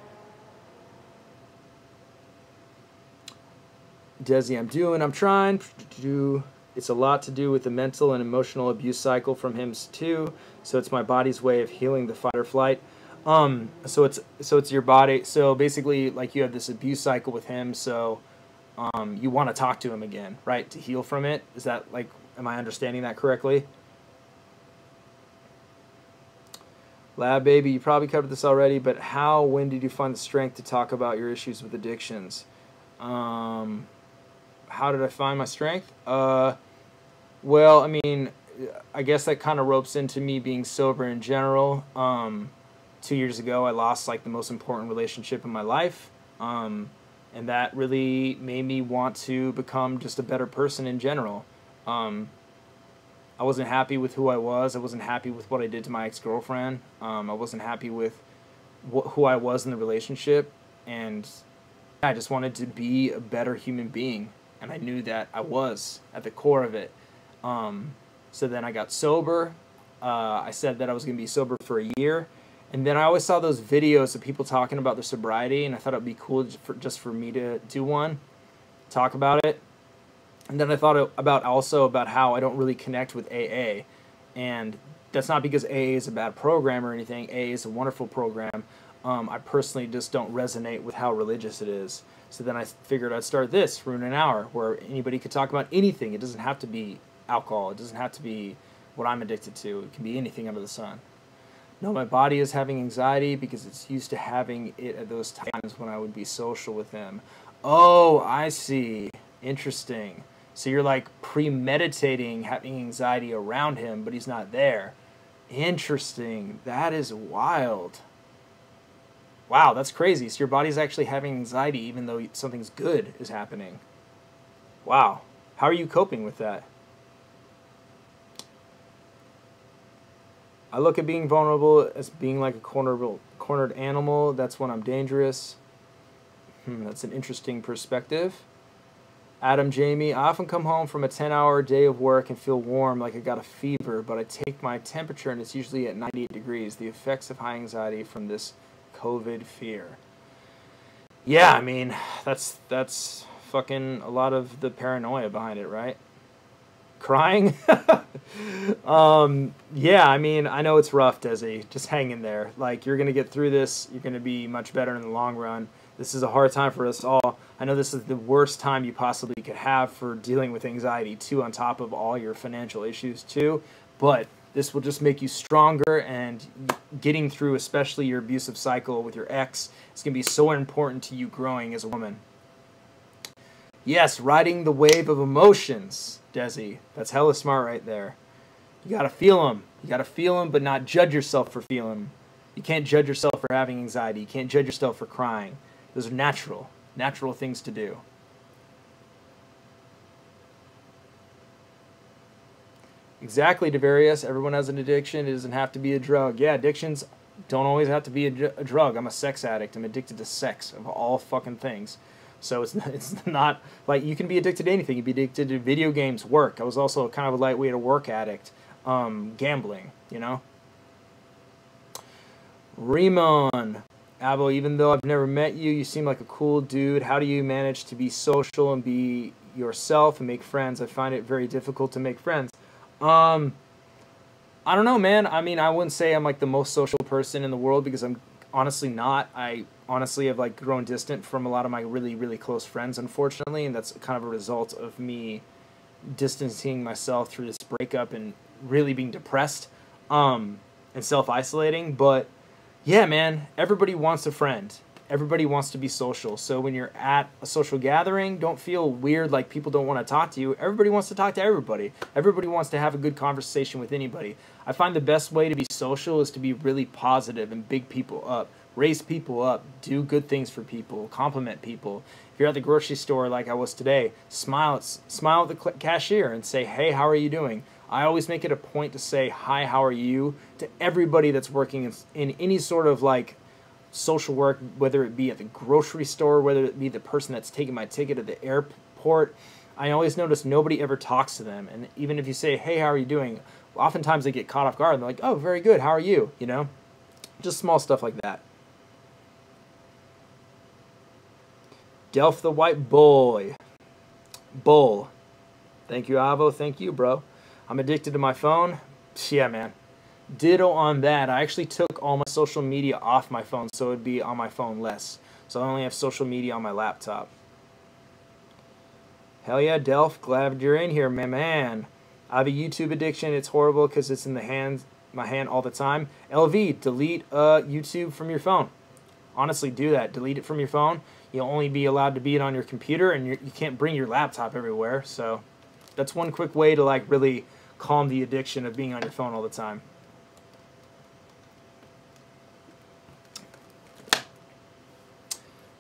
Desi, I'm trying to do. It's a lot to do with the mental and emotional abuse cycle from him too. So it's my body's way of healing the fight or flight. So it's your body. So basically, like you have this abuse cycle with him. So you want to talk to him again, right, to heal from it. Is that like? Am I understanding that correctly? Lab baby, you probably covered this already, but when did you find the strength to talk about your issues with addictions? How did I find my strength? Well, I mean, I guess that kind of ropes into me being sober in general. 2 years ago, I lost like the most important relationship in my life. And that really made me want to become just a better person in general. I wasn't happy with who I was. I wasn't happy with what I did to my ex-girlfriend. I wasn't happy with who I was in the relationship. And I just wanted to be a better human being. And I knew that I was at the core of it. So then I got sober. I said that I was going to be sober for a year. And then I always saw those videos of people talking about their sobriety. And I thought it would be cool just for me to do one, talk about it. And then I thought about how I don't really connect with AA. And that's not because AA is a bad program or anything. AA is a wonderful program. I personally just don't resonate with how religious it is. So then I figured I'd start this for an hour where anybody could talk about anything. It doesn't have to be alcohol. It doesn't have to be what I'm addicted to. It can be anything under the sun. No, my body is having anxiety because it's used to having it at those times when I would be social with him. Oh, I see. Interesting. So you're like premeditating having anxiety around him, but he's not there. Interesting. That is wild. Wow, that's crazy. So your body's actually having anxiety even though something's good is happening. Wow. How are you coping with that? I look at being vulnerable as being like a cornered animal. That's when I'm dangerous. That's an interesting perspective. Adam Jamie, I often come home from a 10-hour day of work and feel warm like I got a fever, but I take my temperature and it's usually at 98 degrees. The effects of high anxiety from this COVID fear. Yeah, I mean, that's fucking a lot of the paranoia behind it, right? Crying? Yeah, I mean, I know it's rough, Desi. Just hang in there. Like, you're going to get through this. You're going to be much better in the long run. This is a hard time for us all. I know this is the worst time you possibly could have for dealing with anxiety, too, on top of all your financial issues, too. But this will just make you stronger, and getting through, especially your abusive cycle with your ex, is going to be so important to you growing as a woman. Yes, riding the wave of emotions, Desi. That's hella smart right there. You got to feel them. You got to feel them, but not judge yourself for feeling them. You can't judge yourself for having anxiety. You can't judge yourself for crying. Those are natural things to do. Exactly, Devarius. Everyone has an addiction. It doesn't have to be a drug. Yeah, addictions don't always have to be a drug. I'm a sex addict. I'm addicted to sex of all fucking things. So it's not like you can be addicted to anything. You can be addicted to video games, work. I was also kind of a lightweight work addict. Gambling, you know. Ramon. Abo, even though I've never met you, you seem like a cool dude. How do you manage to be social and be yourself and make friends? I find it very difficult to make friends. I don't know, man. I mean, I wouldn't say I'm like the most social person in the world because I'm honestly not. I honestly have like grown distant from a lot of my really, really close friends, unfortunately, and that's kind of a result of me distancing myself through this breakup and really being depressed and self-isolating. But yeah, man, everybody wants a friend. Everybody wants to be social. So when you're at a social gathering, don't feel weird like people don't want to talk to you. Everybody wants to talk to everybody. Everybody wants to have a good conversation with anybody. I find the best way to be social is to be really positive and big people up. Raise people up. Do good things for people. Compliment people. If you're at the grocery store like I was today, smile at the cashier and say, hey, how are you doing? I always make it a point to say, hi, how are you? To everybody that's working in any sort of like social work, whether it be at the grocery store, whether it be the person that's taking my ticket at the airport. I always notice nobody ever talks to them. And even if you say, hey, how are you doing? Oftentimes they get caught off guard and they're like, oh, very good. How are you? You know, just small stuff like that. Delph the White Boy. Bull. Thank you, Avo. Thank you, bro. I'm addicted to my phone. Yeah, man. Ditto on that. I actually took all my social media off my phone, so it would be on my phone less. So I only have social media on my laptop. Hell yeah, Delph. Glad you're in here, man. I have a YouTube addiction. It's horrible because it's in my hand all the time. LV, delete YouTube from your phone. Honestly, do that. Delete it from your phone. You'll only be allowed to be it on your computer, and you can't bring your laptop everywhere. So that's one quick way to like really calm the addiction of being on your phone all the time.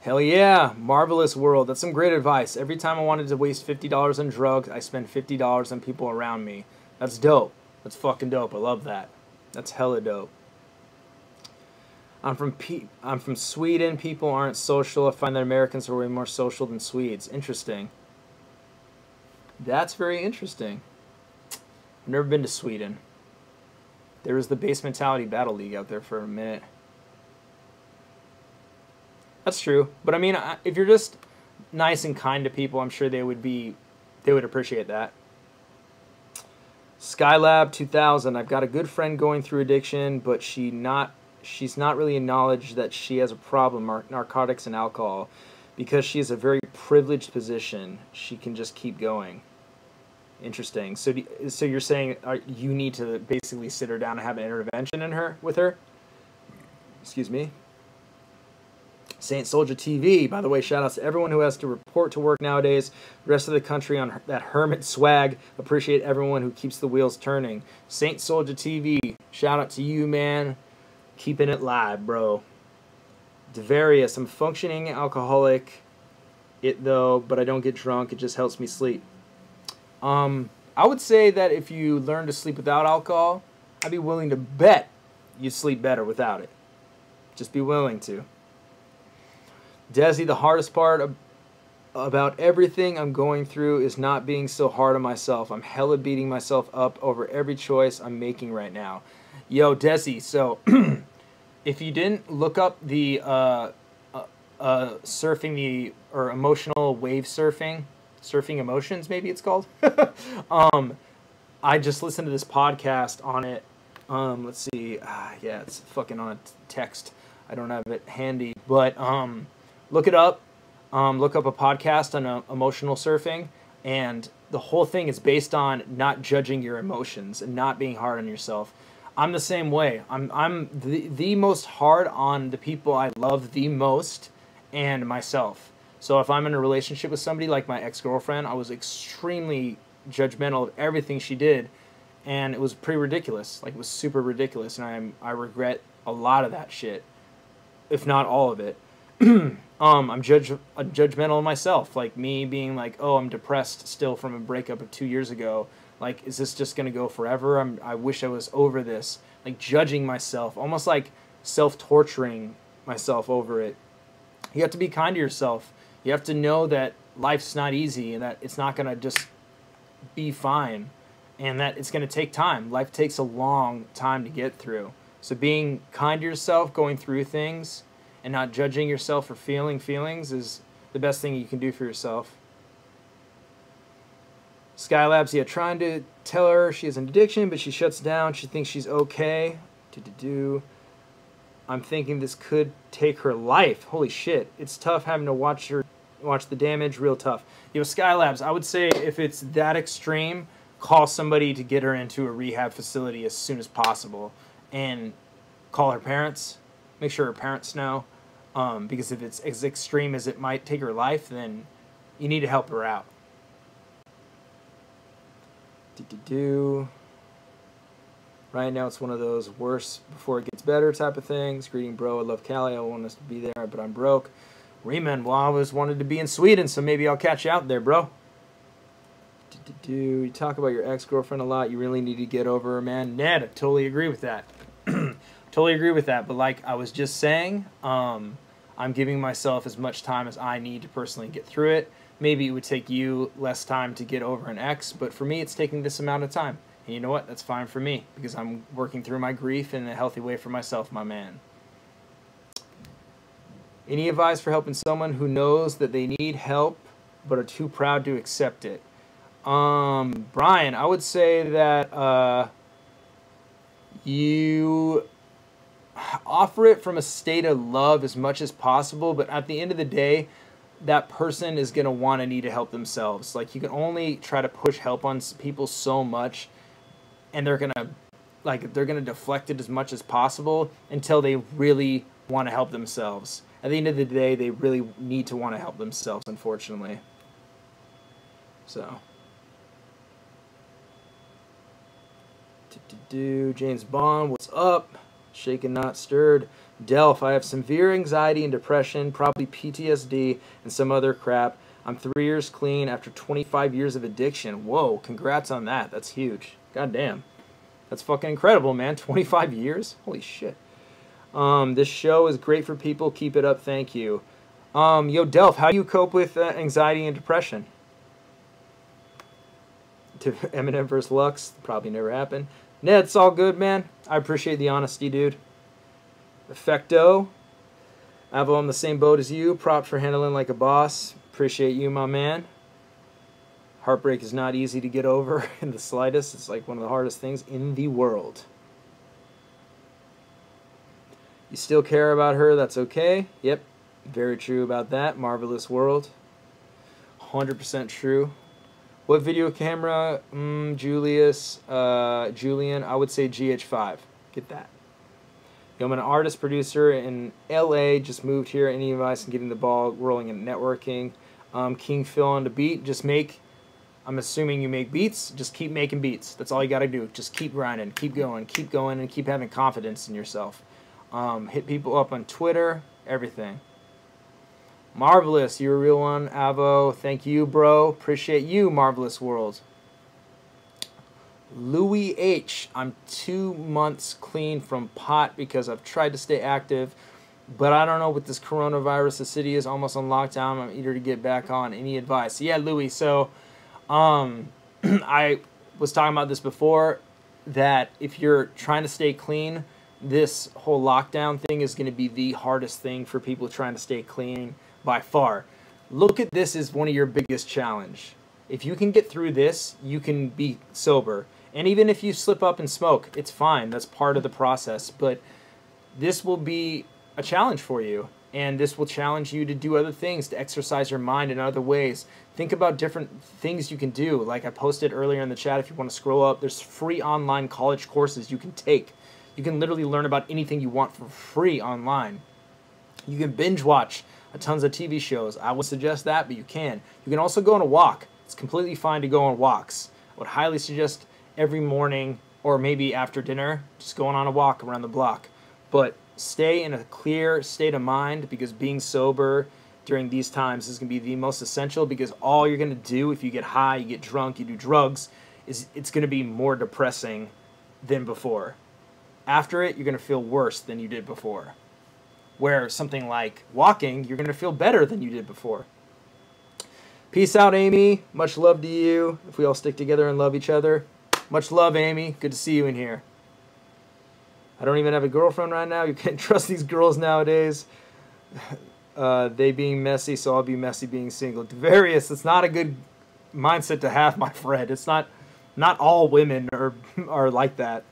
Hell yeah, marvelous world. That's some great advice. Every time I wanted to waste $50 on drugs, I spend $50 on people around me. That's dope. That's fucking dope. I love that. That's hella dope. I'm from Sweden. People aren't social. I find that Americans are way more social than Swedes. Interesting. That's very interesting. I've never been to Sweden. There was the Base Mentality Battle League out there for a minute. That's true. But I mean, if you're just nice and kind to people, I'm sure they would appreciate that. Skylab 2000. I've got a good friend going through addiction, but she's not really acknowledged that she has a problem, narcotics and alcohol, because she has a very privileged position. She can just keep going. Interesting. So you're saying you need to basically sit her down and have an intervention with her? Excuse me. Saint Soldier TV, by the way, shout outs to everyone who has to report to work nowadays. The rest of the country on that hermit swag. Appreciate everyone who keeps the wheels turning. Saint Soldier TV, shout out to you, man. Keeping it live, bro. Devarius, I'm functioning alcoholic, but I don't get drunk. It just helps me sleep. I would say that if you learn to sleep without alcohol, I'd be willing to bet you sleep better without it. Just be willing to. Desi, the hardest part about everything I'm going through is not being so hard on myself. I'm hella beating myself up over every choice I'm making right now. Yo, Desi, so if you didn't look up the surfing or emotional wave surfing emotions, maybe it's called. I just listened to this podcast on it. Let's see. Yeah, it's fucking on a text. I don't have it handy, but look it up. Look up a podcast on emotional surfing, and the whole thing is based on not judging your emotions and not being hard on yourself. I'm the same way. I'm the most hard on the people I love the most and myself. So if I'm in a relationship with somebody like my ex-girlfriend, I was extremely judgmental of everything she did, and it was pretty ridiculous. Like, it was super ridiculous, and I regret a lot of that shit, if not all of it. I'm judgmental of myself, like me being like, oh, I'm depressed still from a breakup of 2 years ago. Like, is this just gonna go forever? I wish I was over this. Like, judging myself, almost like self-torturing myself over it. You have to be kind to yourself. You have to know that life's not easy and that it's not gonna just be fine, and that it's gonna take time. Life takes a long time to get through. So being kind to yourself, going through things, and not judging yourself for feeling feelings is the best thing you can do for yourself. Skylabs, yeah, trying to tell her she has an addiction, but she shuts down. She thinks she's okay. I'm thinking this could take her life. Holy shit. It's tough having to watch the damage. Real tough. You know, Skylabs, I would say if it's that extreme, call somebody to get her into a rehab facility as soon as possible. And call her parents. Make sure her parents know. Because if it's as extreme as it might take her life, then you need to help her out. Right now it's one of those worse before it gets better type of things. Greeting, bro. I love Cali. I want us to be there, but I'm broke. Reman, well, I always wanted to be in Sweden, so maybe I'll catch you out there, bro. You talk about your ex-girlfriend a lot. You really need to get over her, man. Ned, I totally agree with that. Totally agree with that. But like I was just saying, I'm giving myself as much time as I need to personally get through it. Maybe it would take you less time to get over an ex, but for me, it's taking this amount of time. And you know what? That's fine for me, because I'm working through my grief in a healthy way for myself, my man. Any advice for helping someone who knows that they need help but are too proud to accept it. Brian, I would say that you offer it from a state of love as much as possible, but at the end of the day, that person is going to want to need to help themselves. Like, you can only try to push help on people so much, and they're going to deflect it as much as possible until they really want to help themselves. At the end of the day, they really need to want to help themselves, unfortunately. So, James Bond, what's up? Shaken, not stirred. Delph, I have severe anxiety and depression, probably PTSD and some other crap. I'm 3 years clean after 25 years of addiction. Whoa, congrats on that. That's huge. God damn. That's fucking incredible, man. 25 years? Holy shit. This show is great for people. Keep it up. Thank you. Yo, Delph, how do you cope with anxiety and depression? To Eminem vs. Lux, probably never happened. Ned, it's all good, man. I appreciate the honesty, dude. Effecto, Avo, on the same boat as you. Props for handling like a boss. Appreciate you, my man. Heartbreak is not easy to get over in the slightest. It's like one of the hardest things in the world. You still care about her, that's okay. Yep, very true about that. Marvelous world. 100% true. What video camera? Julian, I would say GH5. Get that. I'm an artist producer in LA, just moved here. Any advice on getting the ball rolling in networking? King Phil on the beat. Just make, I'm assuming you make beats. Just keep making beats. That's all you got to do. Just keep grinding, keep going, and keep having confidence in yourself. Hit people up on Twitter, everything. Marvelous, you're a real one, Avo. Thank you, bro. Appreciate you, Marvelous World. Louis H. I'm 2 months clean from pot because I've tried to stay active, but I don't know with this coronavirus. The city is almost on lockdown. I'm eager to get back on. Any advice? Yeah, Louis. So, I was talking about this before, that if you're trying to stay clean, this whole lockdown thing is going to be the hardest thing for people trying to stay clean by far. Look at this as one of your biggest challenge. If you can get through this, you can be sober. And even if you slip up and smoke, it's fine. That's part of the process. But this will be a challenge for you. And this will challenge you to do other things, to exercise your mind in other ways. Think about different things you can do. Like I posted earlier in the chat, if you want to scroll up, there's free online college courses you can take. You can literally learn about anything you want for free online. You can binge watch tons of TV shows. I would suggest that, but you can. You can also go on a walk. It's completely fine to go on walks. I would highly suggest every morning or maybe after dinner, just going on a walk around the block. But stay in a clear state of mind, because being sober during these times is going to be the most essential, because all you're going to do if you get high, you get drunk, you do drugs, is it's going to be more depressing than before. After it, you're going to feel worse than you did before. Where something like walking, you're going to feel better than you did before. Peace out, Amy. Much love to you. If we all stick together and love each other. Much love, Amy. Good to see you in here. I don't even have a girlfriend right now. You can't trust these girls nowadays. They being messy, so I'll be messy being single. Various, it's not a good mindset to have, my friend. It's not all women are like that.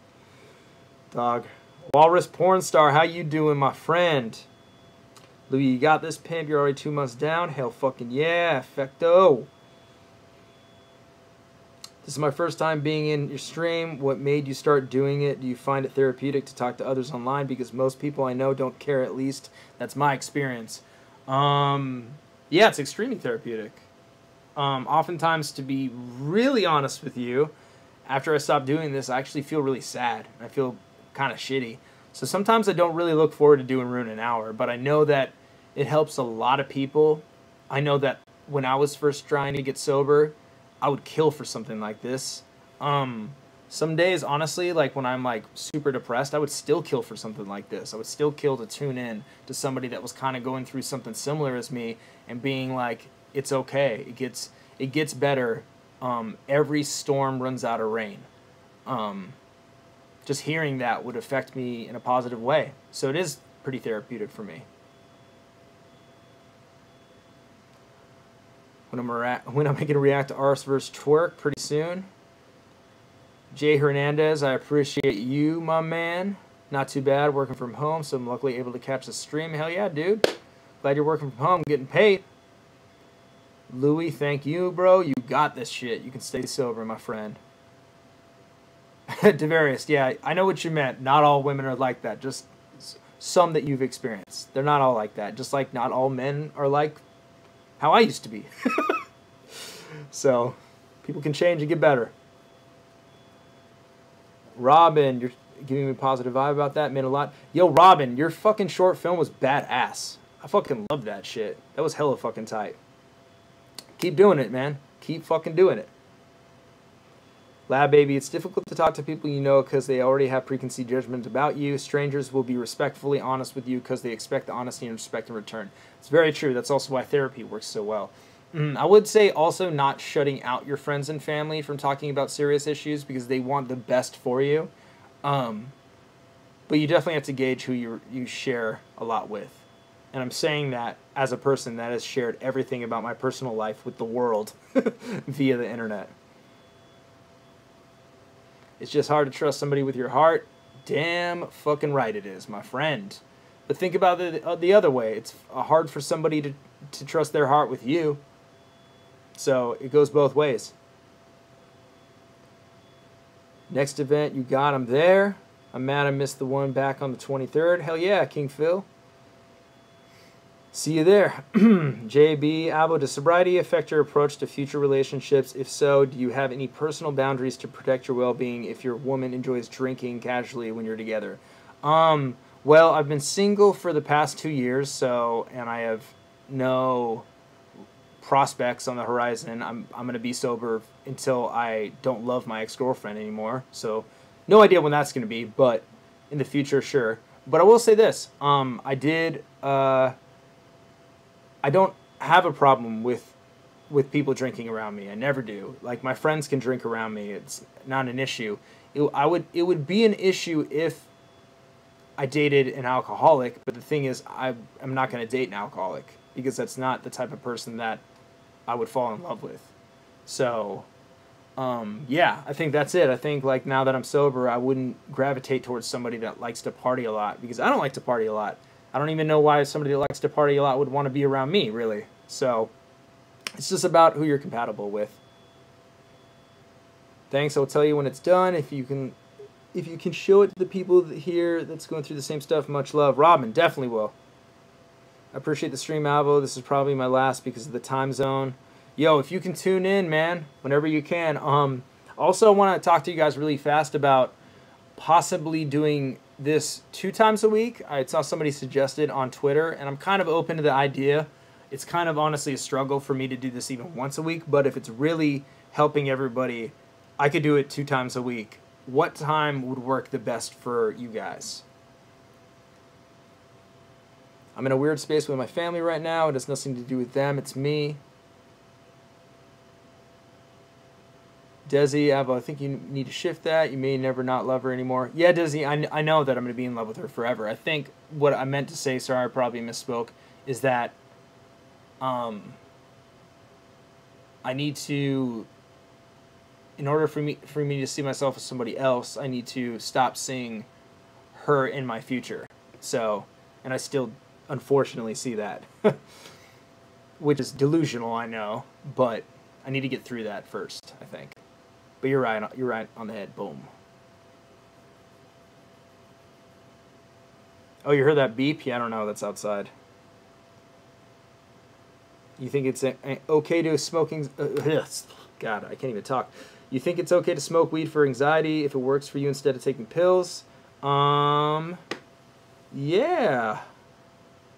Dog. Walrus Porn Star, how you doing, my friend? Louis, you got this, pimp. You're already 2 months down. Hell fucking yeah. Effecto. This is my first time being in your stream. What made you start doing it? Do you find it therapeutic to talk to others online? Because most people I know don't care, at least. That's my experience. Yeah, it's extremely therapeutic. Oftentimes, to be really honest with you, after I stop doing this, I actually feel really sad. I feel kind of shitty. So sometimes I don't really look forward to doing Rune an Hour, but I know that it helps a lot of people. I know that when I was first trying to get sober, I would kill for something like this. Some days, honestly, like when I'm like super depressed, I would still kill for something like this. I would still kill to tune in to somebody that was kind of going through something similar as me and being like, it's okay. It gets better. Every storm runs out of rain. Just hearing that would affect me in a positive way. So it is pretty therapeutic for me. when I'm gonna react to Arse vs. Twerk pretty soon. Jay Hernandez, I appreciate you, my man. Not too bad, working from home, so I'm luckily able to catch the stream. Hell yeah, dude. Glad you're working from home, getting paid. Louis, thank you, bro. You got this shit. You can stay sober, my friend. Devarius, yeah, I know what you meant. Not all women are like that. Just some that you've experienced. They're not all like that. Just like not all men are like how I used to be. So, people can change and get better. Robin, you're giving me a positive vibe about that. Meant a lot. Yo, Robin, your fucking short film was badass. I fucking love that shit. That was hella fucking tight. Keep doing it, man. Keep fucking doing it. Lab baby, it's difficult to talk to people you know because they already have preconceived judgments about you. Strangers will be respectfully honest with you because they expect the honesty and respect in return. It's very true. That's also why therapy works so well. I would say also not shutting out your friends and family from talking about serious issues because they want the best for you. But you definitely have to gauge who you share a lot with. And I'm saying that as a person that has shared everything about my personal life with the world via the internet. It's just hard to trust somebody with your heart. Damn fucking right it is, my friend. But think about it the other way. It's hard for somebody to trust their heart with you. So it goes both ways. Next event, you got him there. I'm mad I missed the one back on the 23rd. Hell yeah, King Phil. See you there. JB, Abo, does sobriety affect your approach to future relationships? If so, do you have any personal boundaries to protect your well-being if your woman enjoys drinking casually when you're together? Well, I've been single for the past 2 years, and I have no prospects on the horizon. I'm going to be sober until I don't love my ex-girlfriend anymore. So, no idea when that's going to be, but in the future, sure. But I will say this. I don't have a problem with people drinking around me. I never do. Like, my friends can drink around me. It's not an issue. It would be an issue if I dated an alcoholic, but the thing is, I'm not going to date an alcoholic because that's not the type of person that I would fall in love with. So, yeah, I think that's it. I think, like, now that I'm sober, I wouldn't gravitate towards somebody that likes to party a lot because I don't like to party a lot. I don't even know why somebody that likes to party a lot would want to be around me, really. So, it's just about who you're compatible with. Thanks. I'll tell you when it's done. If you can show it to the people here that's going through the same stuff, much love. Robin, definitely will. I appreciate the stream, Alvo. This is probably my last because of the time zone. Yo, if you can tune in, man, whenever you can. Also, I want to talk to you guys really fast about possibly doing this 2 times a week. I saw somebody suggested on Twitter, and I'm kind of open to the idea. It's kind of honestly a struggle for me to do this even once a week, but if it's really helping everybody, I could do it 2 times a week. What time would work the best for you guys? I'm in a weird space with my family right now. It has nothing to do with them. It's me. Desi, I think you need to shift that. You may never not love her anymore. Yeah, Desi, I know that I'm going to be in love with her forever. I think what I meant to say, sorry, I probably misspoke, is that I need to, in order for me to see myself as somebody else, I need to stop seeing her in my future. So, and I still unfortunately see that, which is delusional, I know, but I need to get through that first, I think. But you're right on the head. Boom. Oh, you heard that beep? Yeah, I don't know. That's outside. You think it's okay to smoking? God, I can't even talk. You think it's okay to smoke weed for anxiety if it works for you instead of taking pills? Yeah.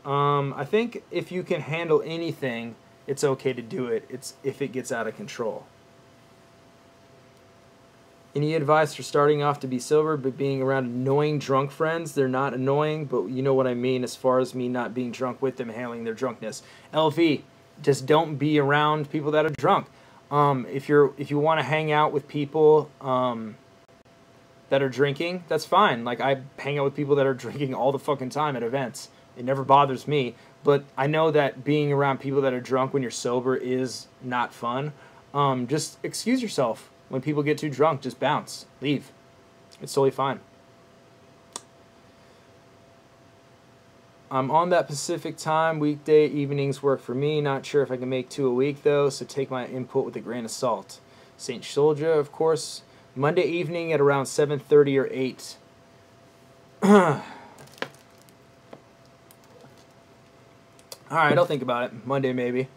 I think if you can handle anything, it's okay to do it. It's if it gets out of control. Any advice for starting off to be sober but being around annoying drunk friends? They're not annoying, but you know what I mean as far as me not being drunk with them, handling their drunkenness. LV, just don't be around people that are drunk. If you want to hang out with people that are drinking, that's fine. Like, I hang out with people that are drinking all the fucking time at events. It never bothers me. but I know that being around people that are drunk when you're sober is not fun. Just excuse yourself. When people get too drunk, just bounce. Leave. It's totally fine. I'm on that Pacific time. Weekday evenings work for me. Not sure if I can make 2 a week, though, so take my input with a grain of salt. St. Soldier, of course. Monday evening at around 7:30 or 8. All right, I'll think about it. Monday, maybe.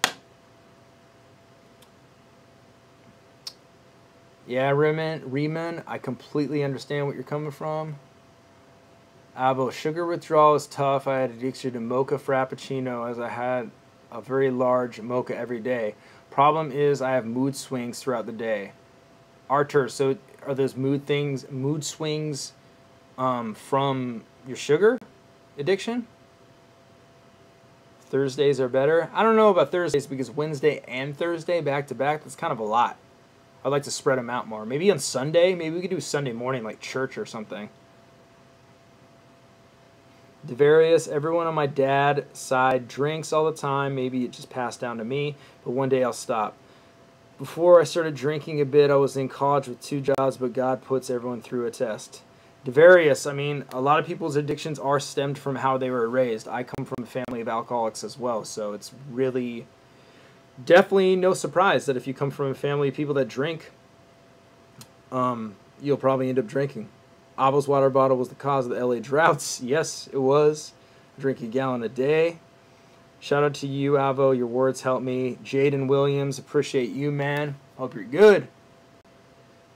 Yeah, Riemann, I completely understand what you're coming from. Avo, sugar withdrawal is tough. I had addiction to mocha frappuccino as I had a very large mocha every day. Problem is I have mood swings throughout the day. Artur, so are those mood swings from your sugar addiction? Thursdays are better. I don't know about Thursdays because Wednesday and Thursday back to back, that's kind of a lot. I'd like to spread them out more. Maybe on Sunday, maybe we could do Sunday morning like church or something. Devarius, everyone on my dad's side drinks all the time. Maybe it just passed down to me, but one day I'll stop. Before I started drinking a bit, I was in college with 2 jobs, but God puts everyone through a test. Devarius, I mean, a lot of people's addictions are stemmed from how they were raised. I come from a family of alcoholics as well, so it's really definitely no surprise that if you come from a family of people that drink, you'll probably end up drinking. Avo's water bottle was the cause of the LA droughts. Yes, it was. I drink a gallon a day. Shout out to you, Avo. Your words help me. Jaden Williams, appreciate you, man. Hope you're good.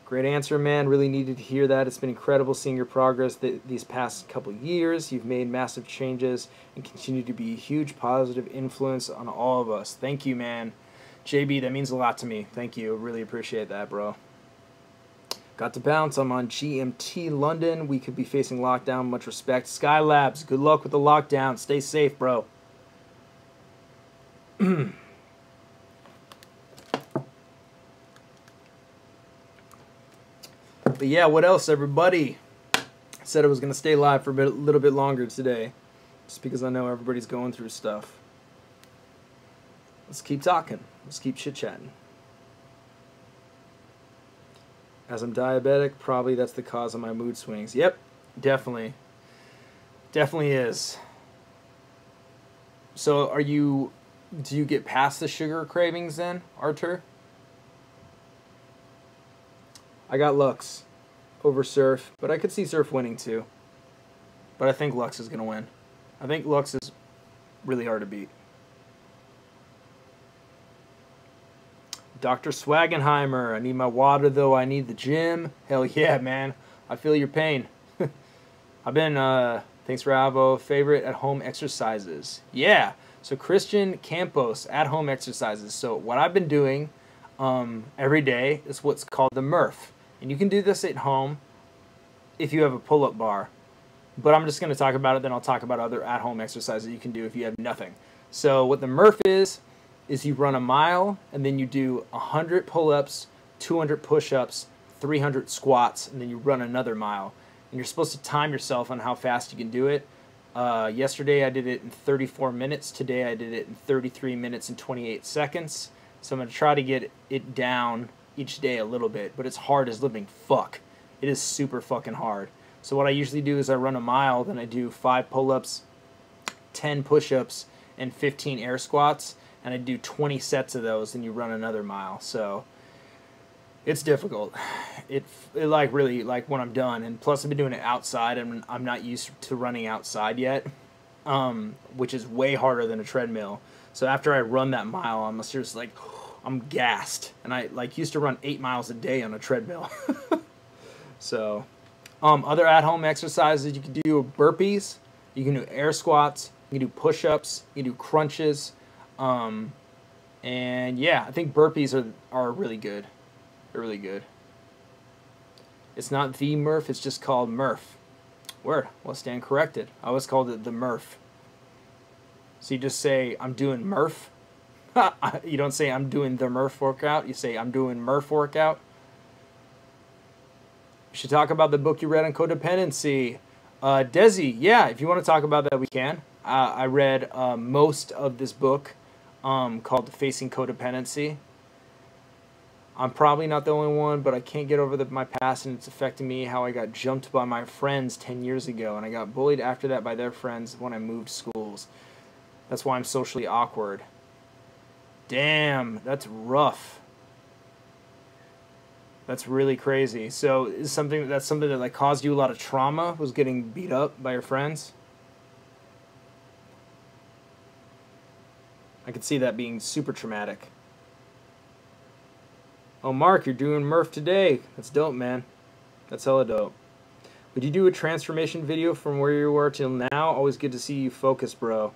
Great answer, man. Really needed to hear that. It's been incredible seeing your progress these past couple years. You've made massive changes and continue to be a huge positive influence on all of us. Thank you, man. JB, that means a lot to me. Thank you. Really appreciate that, bro. Got to bounce. I'm on GMT London. We could be facing lockdown. Much respect. Skylabs, good luck with the lockdown. Stay safe, bro. But yeah, what else, everybody? I said I was going to stay live for a little bit longer today, just because I know everybody's going through stuff. Let's keep talking. Let's keep chit-chatting. As I'm diabetic, probably that's the cause of my mood swings. Yep, definitely. Definitely is. So do you get past the sugar cravings then, Artur? I got Lux over Surf, but I could see Surf winning too. But I think Lux is going to win. I think Lux is really hard to beat. Dr. Swagenheimer, I need my water though, I need the gym. Hell yeah, man. I feel your pain. I've been, thanks for Avo, favorite at-home exercises. Yeah, so Christian Campos, at-home exercises. So what I've been doing every day is what's called the Murph. And you can do this at home if you have a pull-up bar. But I'm just going to talk about it, then I'll talk about other at-home exercises you can do if you have nothing. So what the Murph is you run a mile, and then you do 100 pull-ups, 200 push-ups, 300 squats, and then you run another mile. And you're supposed to time yourself on how fast you can do it. Yesterday I did it in 34 minutes. Today I did it in 33 minutes and 28 seconds. So I'm going to try to get it down each day a little bit, but it's hard as living fuck. It is super fucking hard. So what I usually do is I run a mile, then I do 5 pull-ups, 10 push-ups, and 15 air squats. And I do 20 sets of those, and you run another mile. So it's difficult. It like really like when I'm done, and plus I've been doing it outside, and I'm not used to running outside yet, which is way harder than a treadmill. So after I run that mile, I'm just like I'm gassed, and I like used to run 8 miles a day on a treadmill. So other at-home exercises you can do burpees, you can do air squats, you can do push-ups, you can do crunches. And yeah, I think burpees are really good. They're really good. It's not the Murph, it's just called Murph. Word. Well, stand corrected. I always called it the Murph. So you just say, I'm doing Murph. You don't say, I'm doing the Murph workout. You say, I'm doing Murph workout. We should talk about the book you read on codependency. Desi, yeah, if you want to talk about that, we can. I read most of this book called Facing Codependency. I'm probably not the only one, but I can't get over my past, and it's affecting me how I got jumped by my friends 10 years ago, and I got bullied after that by their friends when I moved schools. That's why I'm socially awkward. Damn, that's rough. That's really crazy. So is something that like caused you a lot of trauma, was getting beat up by your friends? I could see that being super traumatic. Oh, Mark, you're doing Murph today. That's dope, man. That's hella dope. Would you do a transformation video from where you were till now? Always good to see you focus, bro.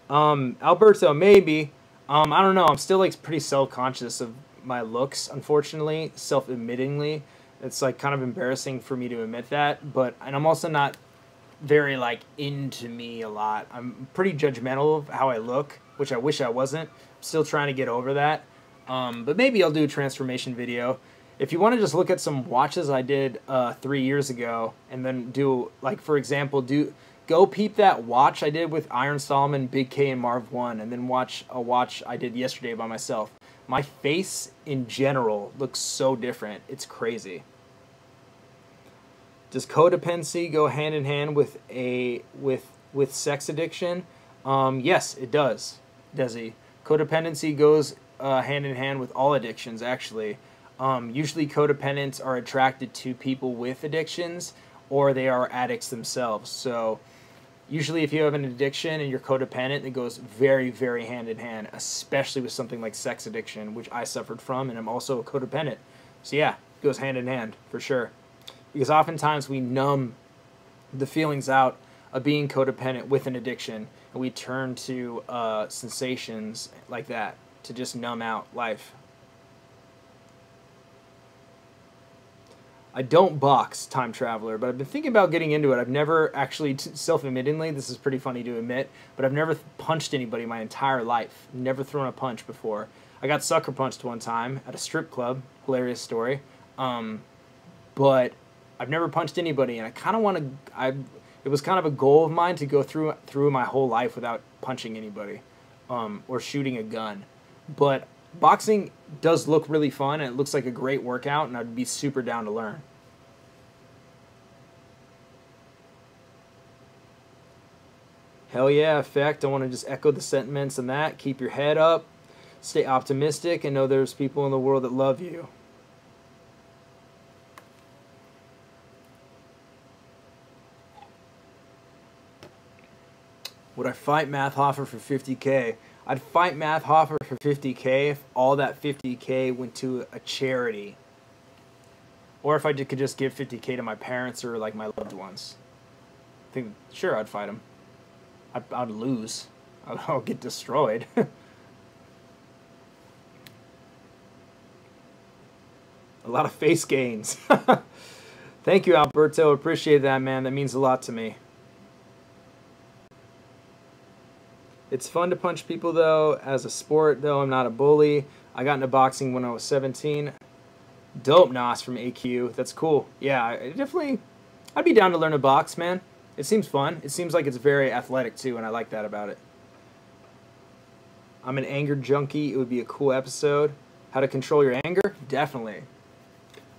Alberto, maybe. I don't know. I'm still like pretty self-conscious of my looks, unfortunately, self-admittingly. It's like kind of embarrassing for me to admit that, and I'm also not very like into me a lot. I'm pretty judgmental of how I look, which I wish I wasn't. I'm still trying to get over that. But maybe I'll do a transformation video. If you want to just look at some watches I did 3 years ago, and then do, like, for example, go peep that watch I did with Iron Solomon, Big K, and Marv 1, and then watch a watch I did yesterday by myself. My face in general looks so different. It's crazy. Does codependency go hand in hand with sex addiction? Yes, it does, Desi. Codependency goes hand in hand with all addictions, actually. Usually codependents are attracted to people with addictions, or they are addicts themselves. So usually if you have an addiction and you're codependent, it goes very, very hand in hand, especially with something like sex addiction, which I suffered from, and I'm also a codependent. So yeah, it goes hand in hand, for sure. Because oftentimes we numb the feelings out of being codependent with an addiction, and we turn to sensations like that to just numb out life. I don't box, Time Traveler, but I've been thinking about getting into it. I've never actually, self-admittingly, this is pretty funny to admit, but I've never punched anybody my entire life. Never thrown a punch before. I got sucker punched one time at a strip club. Hilarious story. But I've never punched anybody, and I kind of want to. It was kind of a goal of mine to go through my whole life without punching anybody, or shooting a gun. But boxing does look really fun, and it looks like a great workout, and I'd be super down to learn. Hell yeah, Effect. I want to just echo the sentiments on that. Keep your head up, stay optimistic, and know there's people in the world that love you. Would I fight Math Hoffer for 50K? I'd fight Math Hoffer for 50K if all that 50K went to a charity. Or if I could just give 50K to my parents or like my loved ones. I think, sure, I'd fight him. I'd lose. I'll get destroyed. A lot of face gains. Thank you, Alberto. Appreciate that, man. That means a lot to me. It's fun to punch people, though. As a sport, though, I'm not a bully. I got into boxing when I was 17. Dope, Nos from AQ. That's cool. Yeah, I'd be down to learn to box, man. It seems fun. It seems like it's very athletic, too, and I like that about it. I'm an anger junkie. It would be a cool episode. How to control your anger? Definitely.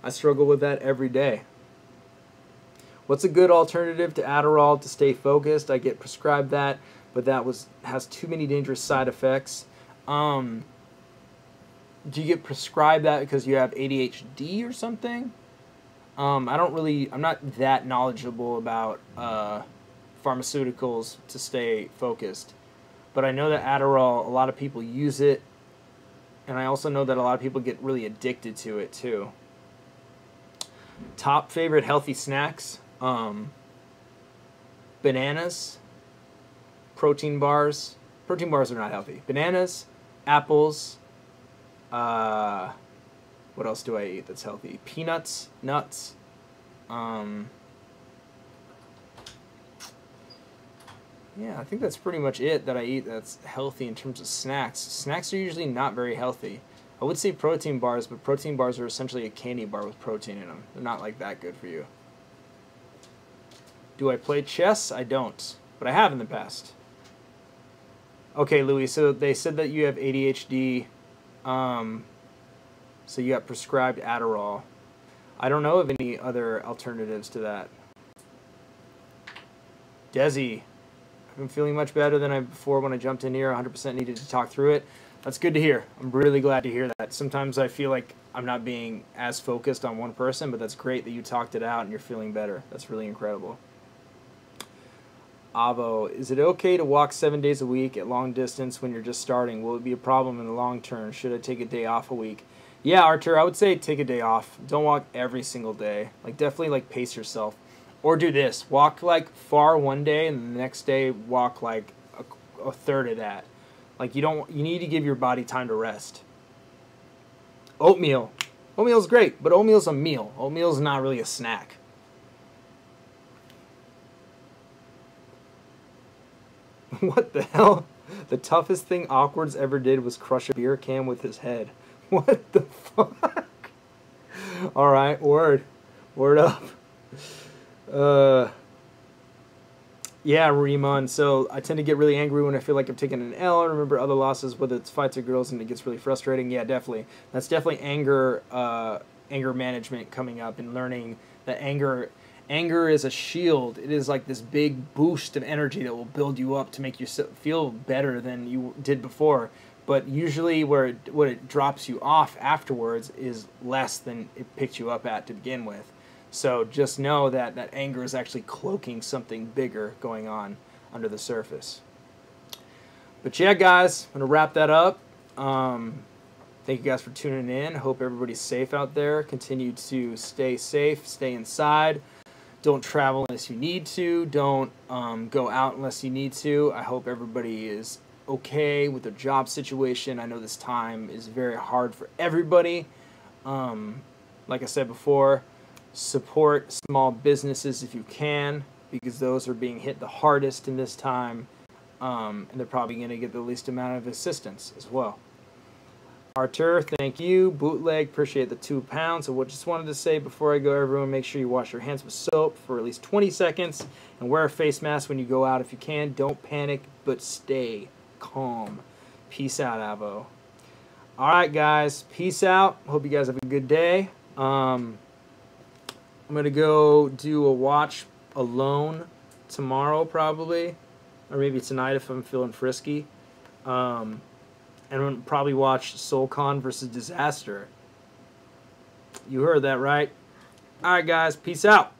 I struggle with that every day. What's a good alternative to Adderall to stay focused? I get prescribed that, but that has too many dangerous side effects. Do you get prescribed that because you have ADHD or something? I'm not that knowledgeable about pharmaceuticals to stay focused. But I know that Adderall, a lot of people use it, and I also know that a lot of people get really addicted to it too. Top favorite healthy snacks? Bananas, protein bars. Protein bars are not healthy. Bananas, apples. What else do I eat that's healthy? Peanuts, nuts. Yeah, I think that's pretty much it that I eat that's healthy in terms of snacks. Snacks are usually not very healthy. I would say protein bars, but protein bars are essentially a candy bar with protein in them. They're not like that good for you. Do I play chess? I don't, but I have in the past. Okay, Louis, so they said that you have ADHD, so you got prescribed Adderall. I don't know of any other alternatives to that. Desi, I've been feeling much better than I before when I jumped in here. 100% needed to talk through it. That's good to hear. I'm really glad to hear that. Sometimes I feel like I'm not being as focused on one person, but that's great that you talked it out and you're feeling better. That's really incredible. Avo, is it okay to walk 7 days a week at long distance when you're just starting? Will it be a problem in the long term? Should I take a day off a week? Yeah, Archer, I would say take a day off. Don't walk every single day. Like, definitely, like, pace yourself. Or do this. Walk, like, far one day, and the next day walk, like, a third of that. Like, you need to give your body time to rest. Oatmeal. Oatmeal's great, but oatmeal's a meal. Oatmeal's not really a snack. What the hell? The toughest thing Awkward's ever did was crush a beer can with his head. What the fuck? Alright, word. Word up. Yeah, Riemann. So I tend to get really angry when I feel like I'm taking an L. I remember other losses, whether it's fights or girls, and it gets really frustrating. Yeah, definitely. That's definitely anger management coming up and learning that anger is a shield. It is like this big boost of energy that will build you up to make you feel better than you did before. But usually what it drops you off afterwards is less than it picked you up at to begin with. So just know that that anger is actually cloaking something bigger going on under the surface. But yeah, guys, I'm going to wrap that up. Thank you guys for tuning in. Hope everybody's safe out there. Continue to stay safe, stay inside. Don't travel unless you need to. Don't go out unless you need to. I hope everybody is okay with their job situation. I know this time is very hard for everybody. Like I said before, support small businesses if you can, because those are being hit the hardest in this time, and they're probably going to get the least amount of assistance as well. Artur, thank you. Bootleg, appreciate the 2 pounds. So what just wanted to say before I go, everyone, make sure you wash your hands with soap for at least 20 seconds and wear a face mask when you go out if you can. Don't panic, but stay calm. Peace out, Avo. All right, guys. Peace out. Hope you guys have a good day. I'm going to go do a watch alone tomorrow probably, or maybe tonight if I'm feeling frisky. And we'll probably watch SoulCon versus Disaster. You heard that right. All right, guys. Peace out.